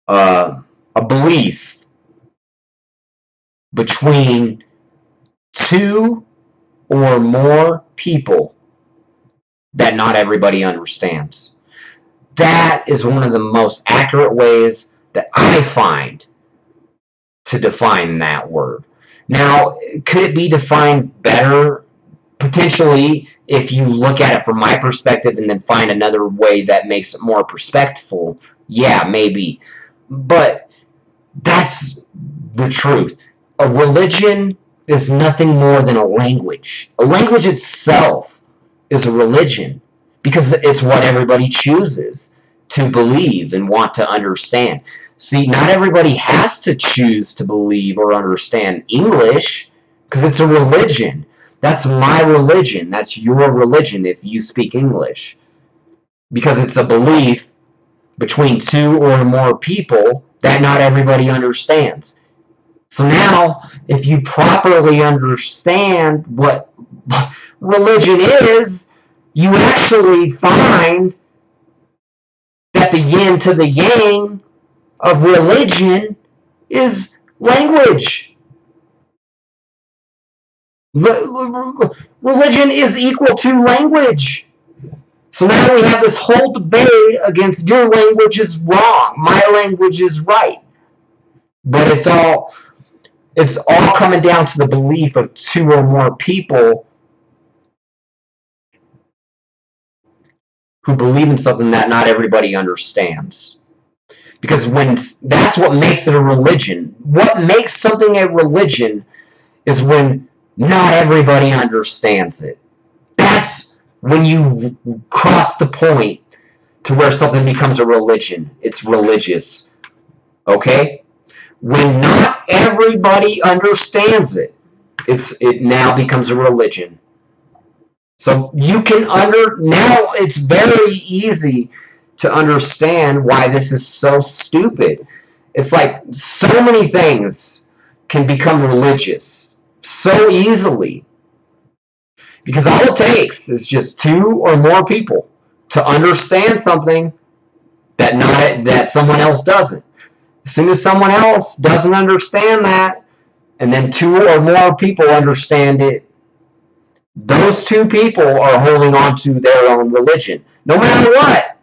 a belief between two or more people that not everybody understands. That is one of the most accurate ways that I find to define that word. Now, could it be defined better? Potentially, if you look at it from my perspective and then find another way that makes it more perspectful, yeah, maybe. But that's the truth. A religion is nothing more than a language. A language itself is a religion because it's what everybody chooses to believe and want to understand. See, not everybody has to choose to believe or understand English because it's a religion. That's my religion. That's your religion if you speak English. Because it's a belief between two or more people that not everybody understands. So now, if you properly understand what religion is, you actually find that the yin to the yang of religion is language. Religion is equal to language. So now we have this whole debate against your language is wrong, my language is right. But it's all coming down to the belief of two or more people who believe in something that not everybody understands. Because that's what makes it a religion. What makes something a religion is when not everybody understands it. That's when you cross the point to where something becomes a religion. It's religious. Okay? When not everybody understands it, it now becomes a religion. So you can now it's very easy to understand why this is so stupid. It's like so many things can become religious so easily. Because all it takes is just two or more people to understand something that someone else doesn't. As soon as someone else doesn't understand that, and then two or more people understand it, those two people are holding on to their own religion. No matter what.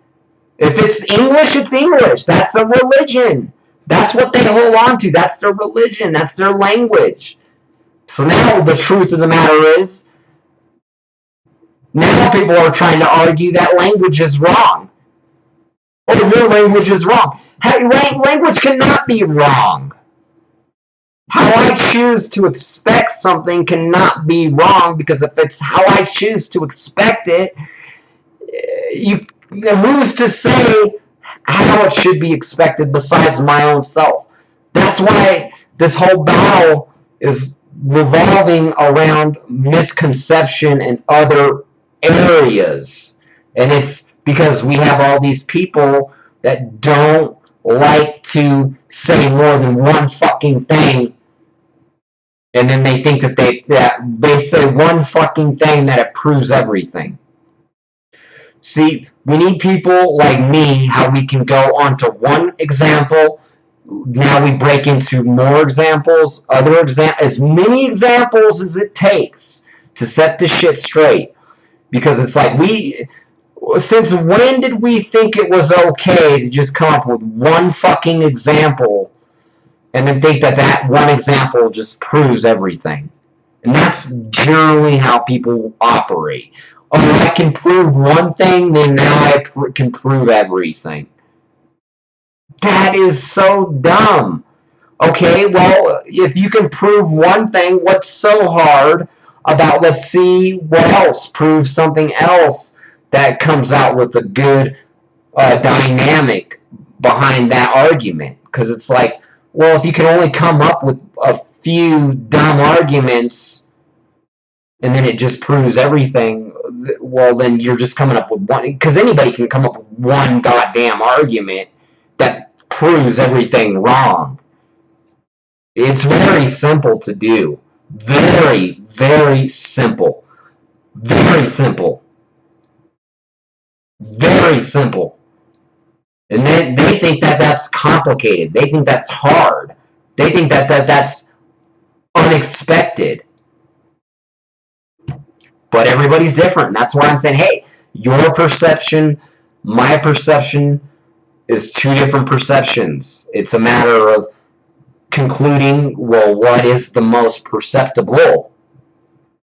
If it's English, it's English. That's a religion. That's what they hold on to. That's their religion. That's their language. So now the truth of the matter is, now people are trying to argue that language is wrong. Oh, your language is wrong. Language cannot be wrong. How I choose to expect something cannot be wrong, because if it's how I choose to expect it, who's to say how it should be expected besides my own self? That's why this whole battle is revolving around misconception and other areas. And it's because we have all these people that don't like to say more than one fucking thing, and then they think that they say one fucking thing that it proves everything. See, we need people like me, how we can go onto one example. Now we break into more examples, as many examples as it takes to set this shit straight. Because it's like, since when did we think it was okay to just come up with one fucking example and then think that one example just proves everything? And that's generally how people operate. Oh, I can prove one thing, then now I can prove everything. That is so dumb. Okay, well, if you can prove one thing, what's so hard about, let's see what else, prove something else that comes out with a good dynamic behind that argument? Because it's like, well, if you can only come up with a few dumb arguments and then it just proves everything, well, then you're just coming up with one, because anybody can come up with one goddamn argument that proves everything wrong. It's very simple to do. Very, very simple. Very simple. Very simple. And they think that that's complicated. They think that's hard. They think that's unexpected. But everybody's different. And that's why I'm saying, hey, your perception, my perception is two different perceptions. It's a matter of concluding, well, what is the most perceptible?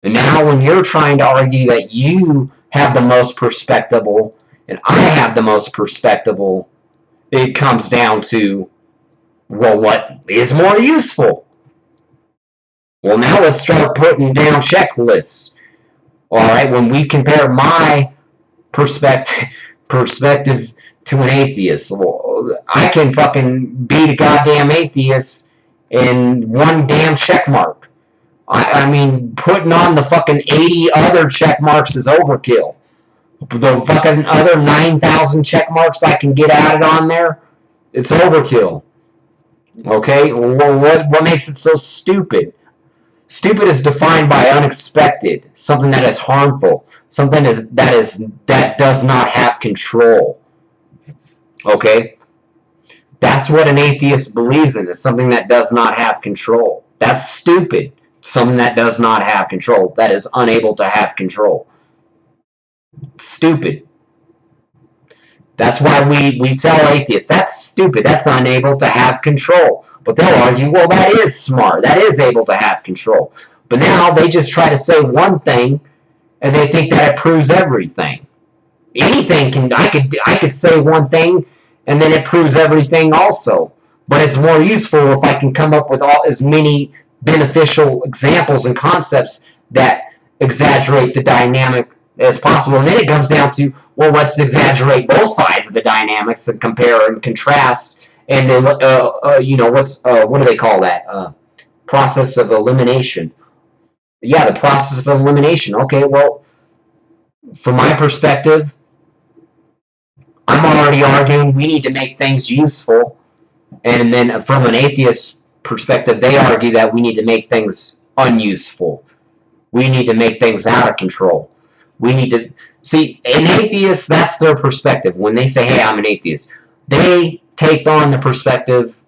And now when you're trying to argue that you have the most perspectable and I have the most perspectable, it comes down to, well, what is more useful? Well, now let's start putting down checklists. All right, when we compare my perspective to an atheist, well, I can fucking beat a goddamn atheist in one damn check mark. I mean, putting on the fucking 80 other check marks is overkill. The fucking other 9,000 check marks I can get added on there, it's overkill. Okay, well, what makes it so stupid? Stupid is defined by unexpected, something that is harmful, something that does not have control. Okay? That's what an atheist believes in, is something that does not have control. That's stupid. Something that does not have control, that is unable to have control. Stupid. That's why we tell atheists, that's stupid, that's unable to have control. But they'll argue, well, that is smart, that is able to have control. But now they just try to say one thing, and they think that it proves everything. Anything can, I could say one thing, and then it proves everything also. But it's more useful if I can come up with as many beneficial examples and concepts that exaggerate the dynamic as possible. And then it comes down to, well, let's exaggerate both sides of the dynamics and compare and contrast. And then, what do they call that? Process of elimination. Yeah, the process of elimination. Okay, well, from my perspective, I'm already arguing we need to make things useful. And then from an atheist perspective, they argue that we need to make things unuseful. We need to make things out of control. We need to... See, an atheist, that's their perspective. When they say, hey, I'm an atheist, they take on the perspective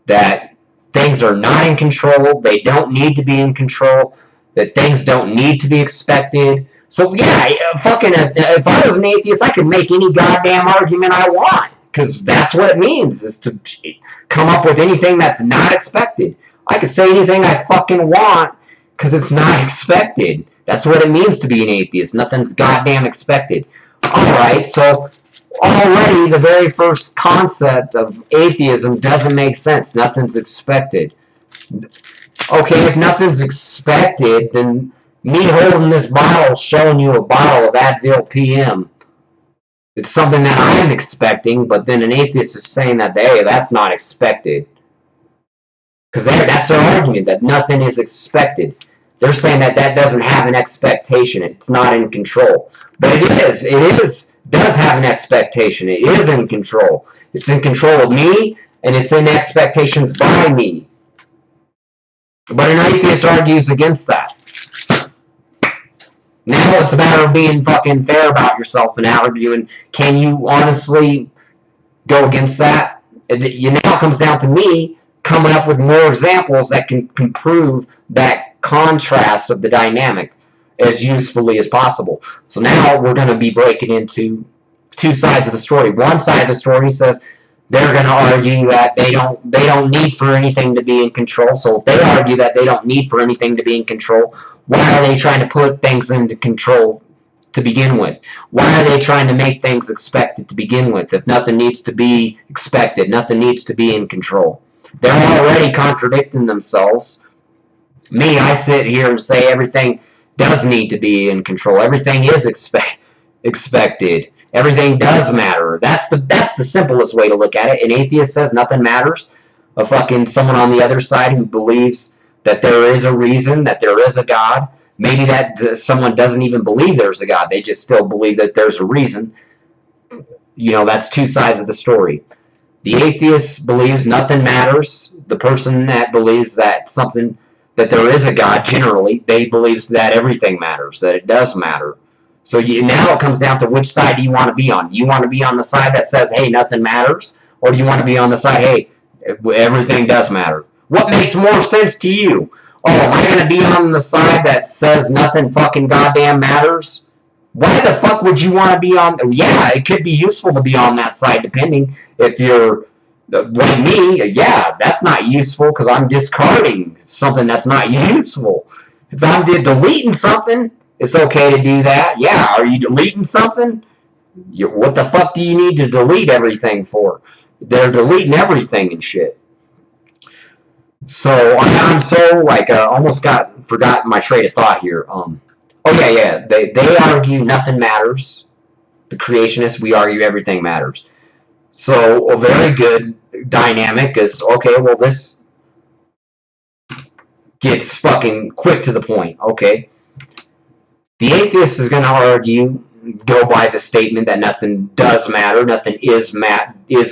that things are not in control, they don't need to be in control, that things don't need to be expected. So, yeah, if I was an atheist, I could make any goddamn argument I want, because that's what it means, is to come up with anything that's not expected. I could say anything I fucking want, because it's not expected. That's what it means to be an atheist. Nothing's goddamn expected. Alright, so already the very first concept of atheism doesn't make sense. Nothing's expected. Okay, if nothing's expected, then me holding this bottle, showing you a bottle of Advil PM, it's something that I'm expecting, but then an atheist is saying that, hey, that's not expected. Because that's their argument, that nothing is expected. They're saying that doesn't have an expectation. It's not in control. But it is. It is does have an expectation. It is in control. It's in control of me, and it's in expectations by me. But an atheist argues against that. Now it's a matter of being fucking fair about yourself and arguing, can you honestly go against that? Now it comes down to me coming up with more examples that can prove that contrast of the dynamic as usefully as possible. So now we're going to be breaking into two sides of the story. One side of the story says they're going to argue that they don't need for anything to be in control. So if they argue that they don't need for anything to be in control, why are they trying to put things into control to begin with? Why are they trying to make things expected to begin with? If nothing needs to be expected, nothing needs to be in control. They're already contradicting themselves. Me, I sit here and say everything does need to be in control. Everything is expected. Everything does matter. That's the simplest way to look at it. An atheist says nothing matters. A fucking someone on the other side who believes that there is a reason, that there is a God. Maybe that someone doesn't even believe there's a God. They just still believe that there's a reason. That's two sides of the story. The atheist believes nothing matters. The person that believes that there is a God, generally, they believes that everything matters, that it does matter. So now it comes down to which side do you want to be on? Do you want to be on the side that says, hey, nothing matters? Or do you want to be on the side, hey, everything does matter? What makes more sense to you? Oh, am I going to be on the side that says nothing fucking goddamn matters? Why the fuck would you want to be on? Yeah, it could be useful to be on that side, depending if you're like me. Yeah, that's not useful because I'm discarding something that's not useful. If I'm deleting something, it's okay to do that. Yeah, are you deleting something? What the fuck do you need to delete everything for? They're deleting everything and shit. So I'm so almost forgot my train of thought here. They argue nothing matters. The creationists, we argue everything matters. So a very good dynamic is, okay, well, this gets fucking quick to the point. Okay, the atheist is going to argue, go by the statement that nothing does matter, nothing is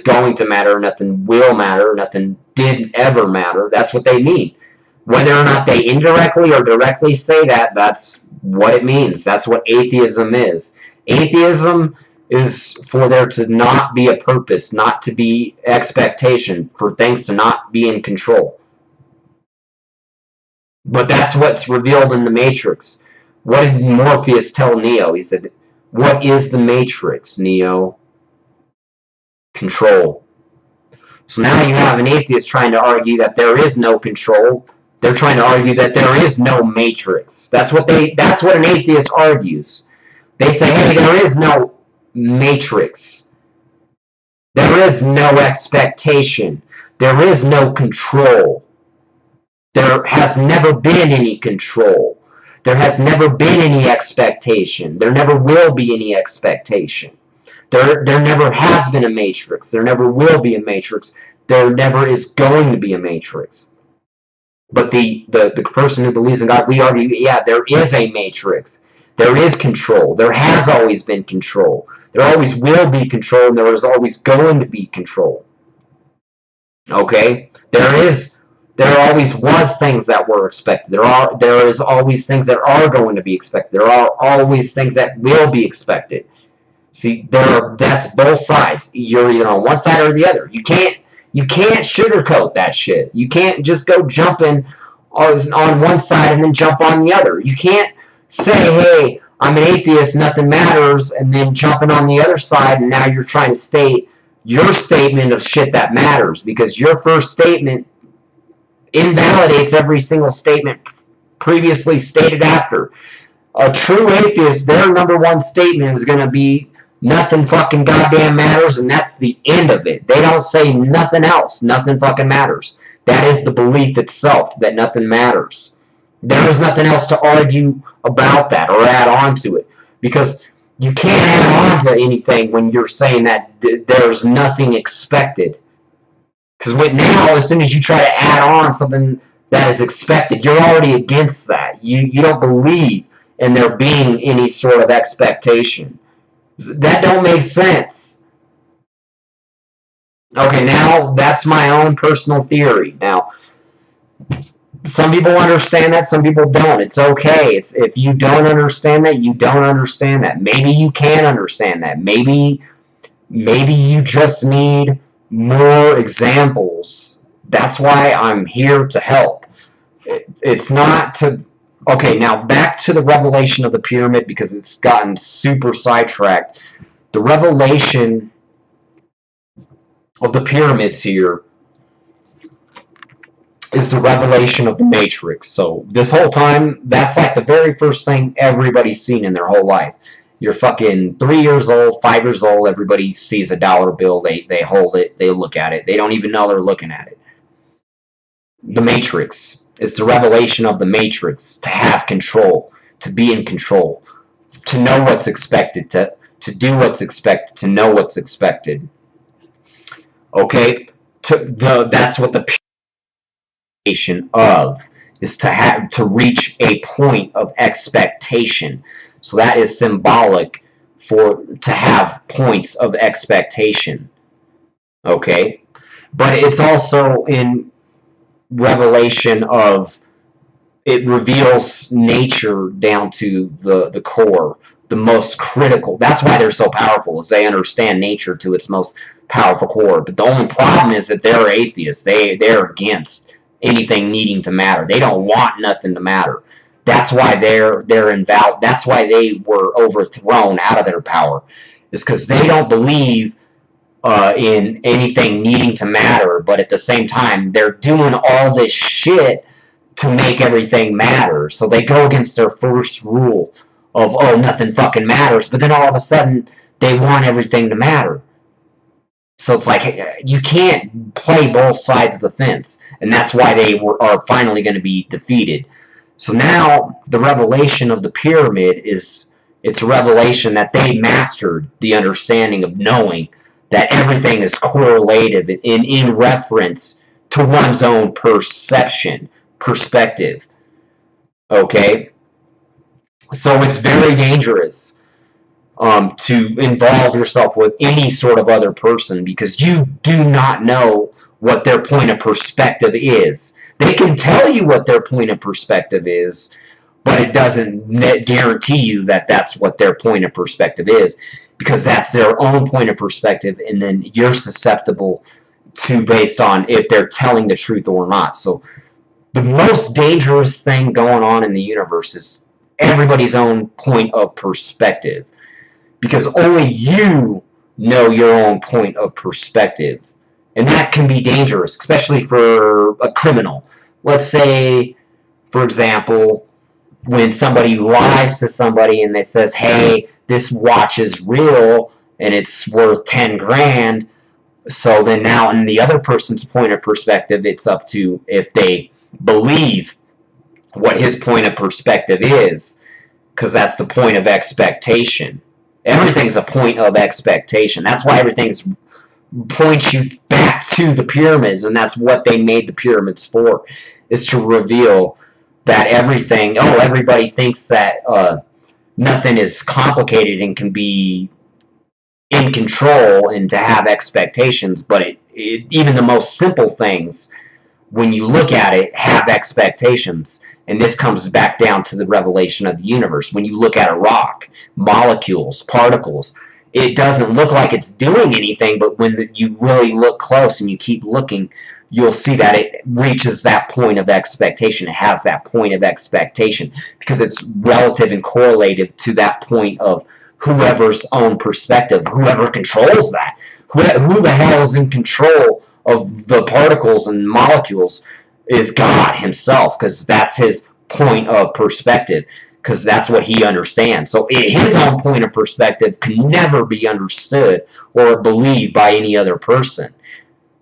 going to matter, nothing will matter, nothing did ever matter. That's what they mean. Whether or not they indirectly or directly say that, that's what it means. That's what atheism is. Atheism is for there to not be a purpose, not to be expectation, for things to not be in control. But that's what's revealed in the Matrix. What did Morpheus tell Neo? He said, what is the Matrix, Neo? Control. So now you have an atheist trying to argue that there is no control. They're trying to argue that there is no Matrix. That's what an atheist argues. They say, hey, there is no Matrix. There is no expectation. There is no control. There has never been any control. There has never been any expectation. There never will be any expectation. There never has been a Matrix. There never will be a Matrix. There never is going to be a Matrix. But the person who believes in God, we argue, yeah, there is a Matrix. There is control. There has always been control. There always will be control, and there is always going to be control. Okay? There always was things that were expected. There is always things that are going to be expected. There are always things that will be expected. See, that's both sides. You're either on one side or the other. You can't sugarcoat that shit. You can't just go jumping on one side and then jump on the other. You can't say, hey, I'm an atheist, nothing matters, and then jumping on the other side, and now you're trying to state your statement of shit that matters, because your first statement invalidates every single statement previously stated after. A true atheist, their number one statement is going to be nothing fucking goddamn matters, and that's the end of it. They don't say nothing else. Nothing fucking matters. That is the belief itself, that nothing matters. There is nothing else to argue about that or add on to it, because you can't add on to anything when you're saying that there's nothing expected. Because now, as soon as you try to add on something that is expected, you're already against that. You don't believe in there being any sort of expectation. That don't make sense. Okay, now that's my own personal theory. Now, some people understand that, some people don't. It's okay. It's if you don't understand that, you don't understand that. Maybe you can understand that. Maybe you just need more examples. That's why I'm here to help. It's not to. Okay, now back to the revelation of the pyramid because it's gotten super sidetracked. The revelation of the pyramids here is the revelation of the Matrix. So this whole time, that's like the very first thing everybody's seen in their whole life. You're fucking 3 years old, 5 years old, everybody sees a dollar bill, they hold it, they look at it, they don't even know they're looking at it. The Matrix. It's the revelation of the Matrix, to have control, to be in control, to know what's expected, to do what's expected, to know what's expected. Okay? That's what the of is to reach a point of expectation. So that is symbolic for to have points of expectation. Okay? But it's also in revelation of it reveals nature down to the core, the most critical. That's why they're so powerful, is they understand nature to its most powerful core. But the only problem is that they're atheists. They're against anything needing to matter. They don't want nothing to matter. That's why they're invalid. That's why they were overthrown out of their power. Is because they don't believe in anything needing to matter, but at the same time, they're doing all this shit to make everything matter. So they go against their first rule of, oh, nothing fucking matters, but then all of a sudden, they want everything to matter. So it's like, you can't play both sides of the fence, and that's why they are finally going to be defeated. So now, the revelation of the pyramid it's a revelation that they mastered the understanding of knowing that everything is correlative in reference to one's own perspective. Okay? So it's very dangerous to involve yourself with any sort of other person because you do not know what their point of perspective is. They can tell you what their point of perspective is, but it doesn't guarantee you that that's what their point of perspective is, because that's their own point of perspective, and then you're susceptible to based on if they're telling the truth or not. So the most dangerous thing going on in the universe is everybody's own point of perspective, because only you know your own point of perspective, and that can be dangerous, especially for a criminal. Let's say, for example, when somebody lies to somebody and they says, hey, this watch is real and it's worth 10 grand. So then now in the other person's point of perspective, it's up to if they believe what his point of perspective is, because that's the point of expectation. Everything's a point of expectation. That's why everything's points you back to the pyramids, and that's what they made the pyramids for, is to reveal that everybody thinks that nothing is complicated and can be in control and to have expectations, but even the most simple things, when you look at it, have expectations. And this comes back down to the revelation of the universe. When you look at a rock, molecules, particles, it doesn't look like it's doing anything, but when you really look close and you keep looking, you'll see that it reaches that point of expectation. It has that point of expectation because it's relative and correlative to that point of whoever's own perspective, whoever controls that. Who the hell is in control of the particles and molecules is God himself, because that's his point of perspective, because that's what he understands. So his own point of perspective can never be understood or believed by any other person.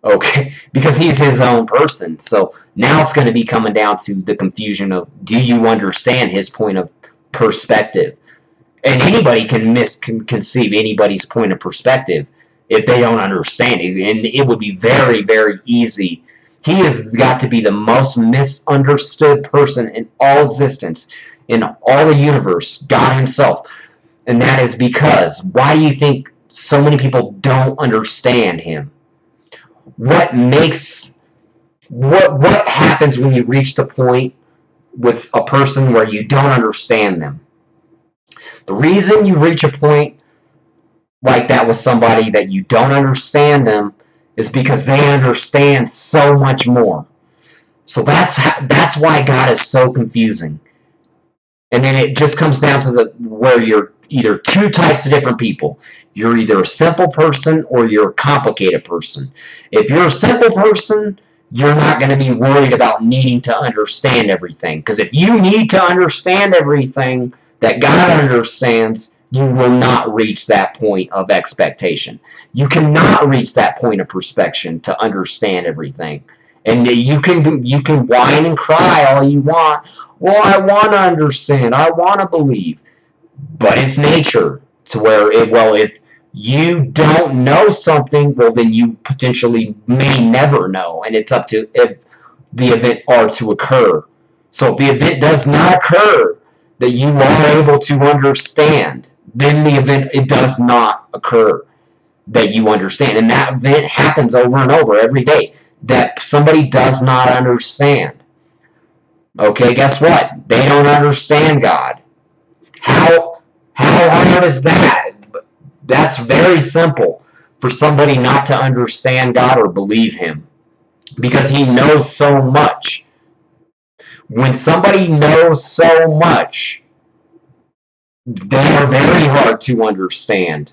Okay, because he's his own person. So now it's going to be coming down to the confusion of, do you understand his point of perspective? And anybody can misconceive anybody's point of perspective if they don't understand it. And it would be very, very easy. He has got to be the most misunderstood person in all existence, in all the universe, God himself. And that is because, why do you think so many people don't understand him? What happens when you reach the point with a person where you don't understand them? The reason you reach a point like that with somebody that you don't understand them is because they understand so much more. So that's why God is so confusing. And then it just comes down to where you're either two types of different people. You're either a simple person or you're a complicated person. If you're a simple person, you're not going to be worried about needing to understand everything. Because if you need to understand everything that God understands, you will not reach that point of expectation. You cannot reach that point of perspection to understand everything. And you can whine and cry all you want. Well, I want to understand. I want to believe. But it's nature to where, if you don't know something, well, then you potentially may never know. And it's up to if the event are to occur. So if the event does not occur that you are able to understand, then the event, it does not occur that you understand. And that event happens over and over every day that somebody does not understand. Okay, guess what? They don't understand God. How hard is that? That's very simple for somebody not to understand God or believe him, because he knows so much. When somebody knows so much, they are very hard to understand.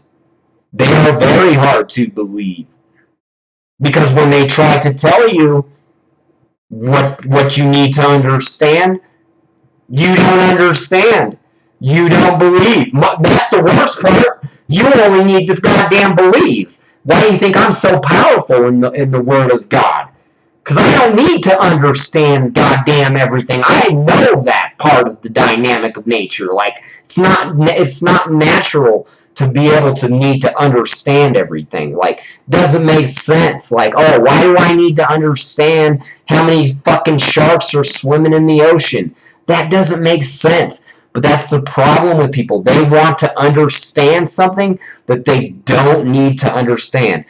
They are very hard to believe. Because when they try to tell you what you need to understand, you don't understand. You don't believe. That's the worst part. You only need to goddamn believe. Why do you think I'm so powerful in the Word of God? Because I don't need to understand goddamn everything. I know that part of the dynamic of nature. Like, it's not natural to be able to need to understand everything. Like, doesn't make sense. Like, oh, why do I need to understand how many fucking sharks are swimming in the ocean? That doesn't make sense. But that's the problem with people. They want to understand something that they don't need to understand.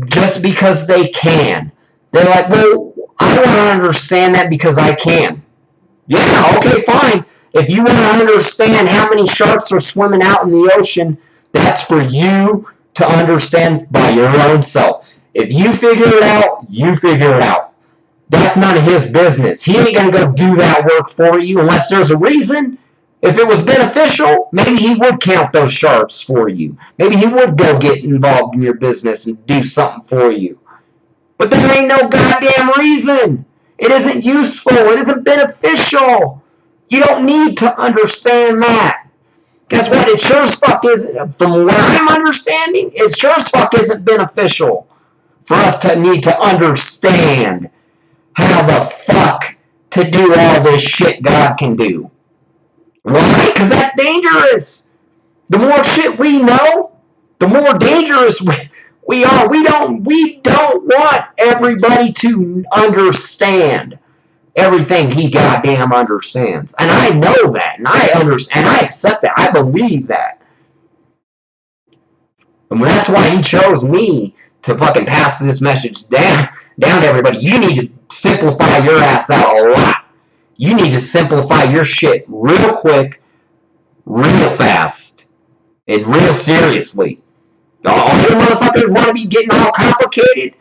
Just because they can. They're like, well, I want to understand that because I can. Yeah, okay, fine. If you want to understand how many sharks are swimming out in the ocean, that's for you to understand by your own self. If you figure it out, you figure it out. That's none of his business. He ain't going to go do that work for you unless there's a reason. If it was beneficial, maybe he would count those sharks for you. Maybe he would go get involved in your business and do something for you. But there ain't no goddamn reason. It isn't useful. It isn't beneficial. You don't need to understand that. Guess what? It sure as fuck isn't, from what I'm understanding, it sure as fuck isn't beneficial for us to need to understand how the fuck to do all this shit God can do. Why? Because that's dangerous. The more shit we know, the more dangerous we are. We don't want everybody to understand everything he goddamn understands. And I know that. And I understand. And I accept that. I believe that. And that's why he chose me to fucking pass this message down to everybody. You need to simplify your ass out a lot. You need to simplify your shit real quick, real fast, and real seriously. All you motherfuckers want to be getting all complicated?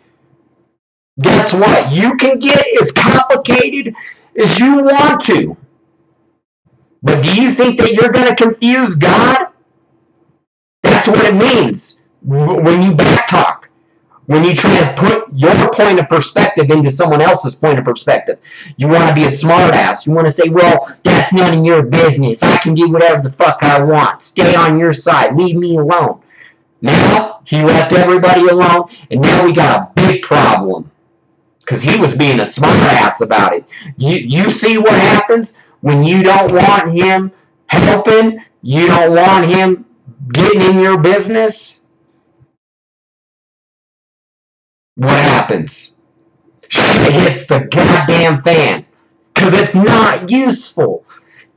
Guess what? You can get as complicated as you want to. But do you think that you're going to confuse God? That's what it means when you backtalk. When you try to put your point of perspective into someone else's point of perspective. You want to be a smartass. You want to say, well, that's none of your business. I can do whatever the fuck I want. Stay on your side. Leave me alone. Now, he left everybody alone, and now we got a big problem. Because he was being a smartass about it. You see what happens when you don't want him helping? You don't want him getting in your business? What happens? Shit hits the goddamn fan. Because it's not useful.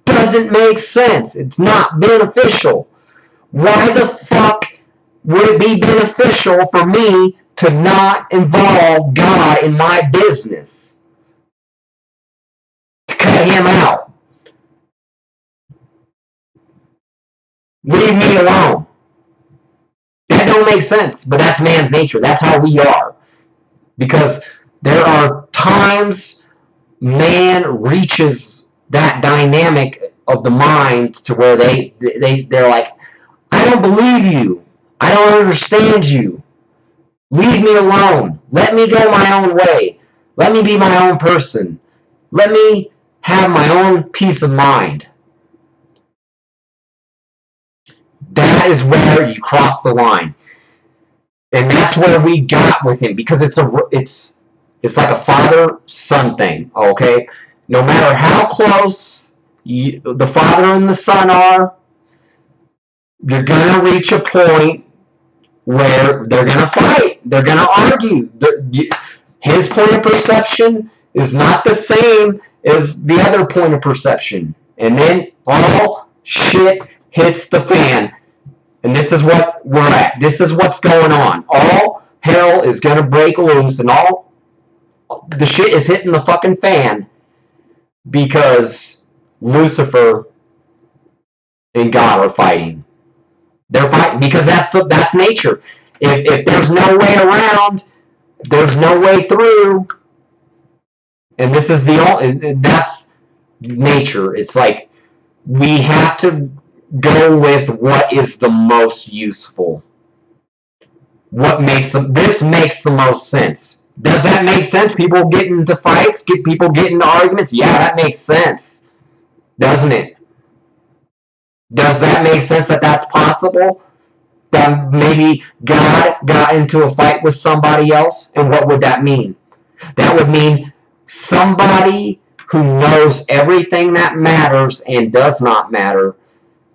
Doesn't make sense. It's not beneficial. Why the fuck would it be beneficial for me to not involve God in my business? To cut him out? Leave me alone. That don't make sense, but that's man's nature. That's how we are. Because there are times man reaches that dynamic of the mind to where they're like, I don't believe you. I don't understand you. Leave me alone. Let me go my own way. Let me be my own person. Let me have my own peace of mind. That is where you cross the line. And that's where we got with him, because it's like a father-son thing, okay? No matter how close the father and the son are, you're going to reach a point where they're going to fight. They're going to argue. His point of perception is not the same as the other point of perception. And then all shit hits the fan. And this is what we're at. This is what's going on. All hell is going to break loose, and all the shit is hitting the fucking fan because Lucifer and God are fighting. They're fighting because that's nature. If there's no way around, there's no way through, and this is that's nature. It's like we have to go with what is the most useful. This makes the most sense. Does that make sense? People get into fights, people get into arguments. Yeah, that makes sense, doesn't it? Does that make sense that that's possible? That maybe God got into a fight with somebody else, and what would that mean? That would mean somebody who knows everything that matters and does not matter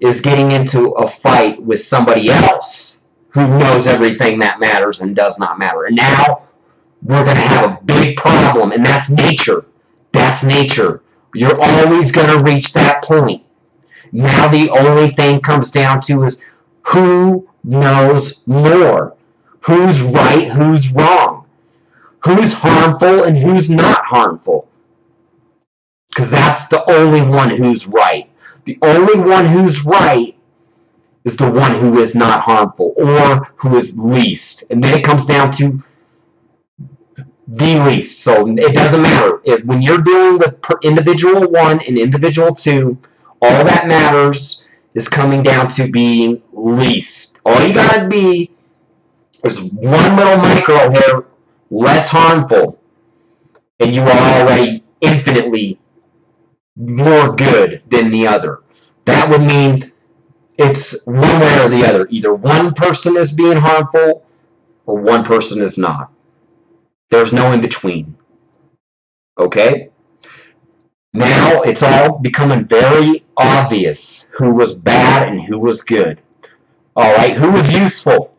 is getting into a fight with somebody else who knows everything that matters and does not matter. And now we're going to have a big problem, and that's nature. That's nature. You're always going to reach that point. Now the only thing comes down to is who knows more. Who's right, who's wrong. Who's harmful and who's not harmful. Because that's the only one who's right. The only one who's right is the one who is not harmful or who is least. And then it comes down to the least. So it doesn't matter. When you're dealing with individual 1 and individual 2, all that matters is coming down to being least. All you gotta be is one little micro hair less harmful, and you are already infinitely more good than the other. That would mean it's one way or the other. Either one person is being harmful or one person is not. There's no in between. Okay? Now it's all becoming very obvious who was bad and who was good. Alright, who was useful?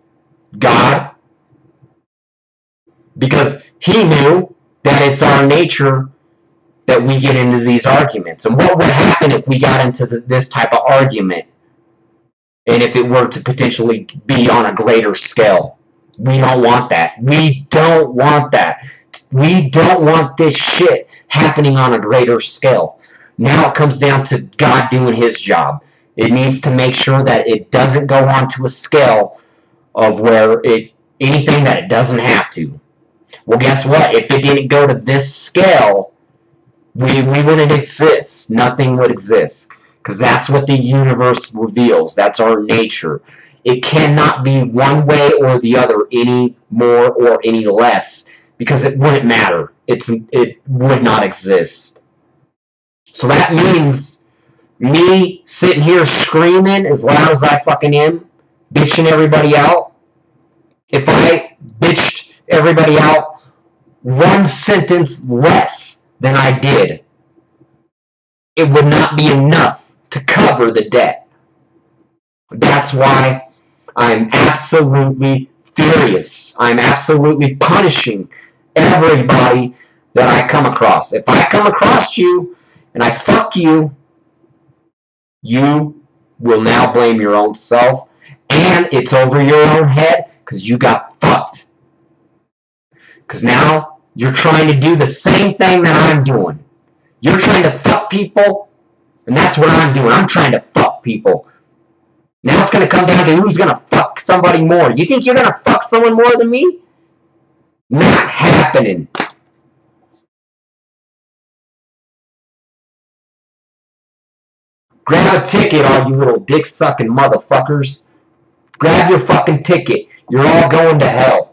God. Because he knew that it's our nature that we get into these arguments. And what would happen if we got into this type of argument? And if it were to potentially be on a greater scale? We don't want that. We don't want that. We don't want this shit happening on a greater scale. Now it comes down to God doing his job. It needs to make sure that it doesn't go on to a scale of where anything that it doesn't have to. Well, guess what? If it didn't go to this scale, we wouldn't exist. Nothing would exist. Because that's what the universe reveals. That's our nature. It cannot be one way or the other, any more or any less, because it wouldn't matter. It would not exist. So that means me sitting here screaming as loud as I fucking am, bitching everybody out. If I bitched everybody out one sentence less than I did, it would not be enough to cover the debt. That's why I'm absolutely furious. I'm absolutely punishing everybody that I come across. If I come across you and I fuck you, you will now blame your own self, And it's over your own head because you got fucked. Because now you're trying to do the same thing that I'm doing. You're trying to fuck people, and that's what I'm doing. I'm trying to fuck people. Now it's going to come down to who's going to fuck somebody more. You think you're going to fuck someone more than me? Not happening. Grab a ticket, all you little dick-sucking motherfuckers. Grab your fucking ticket. You're all going to hell.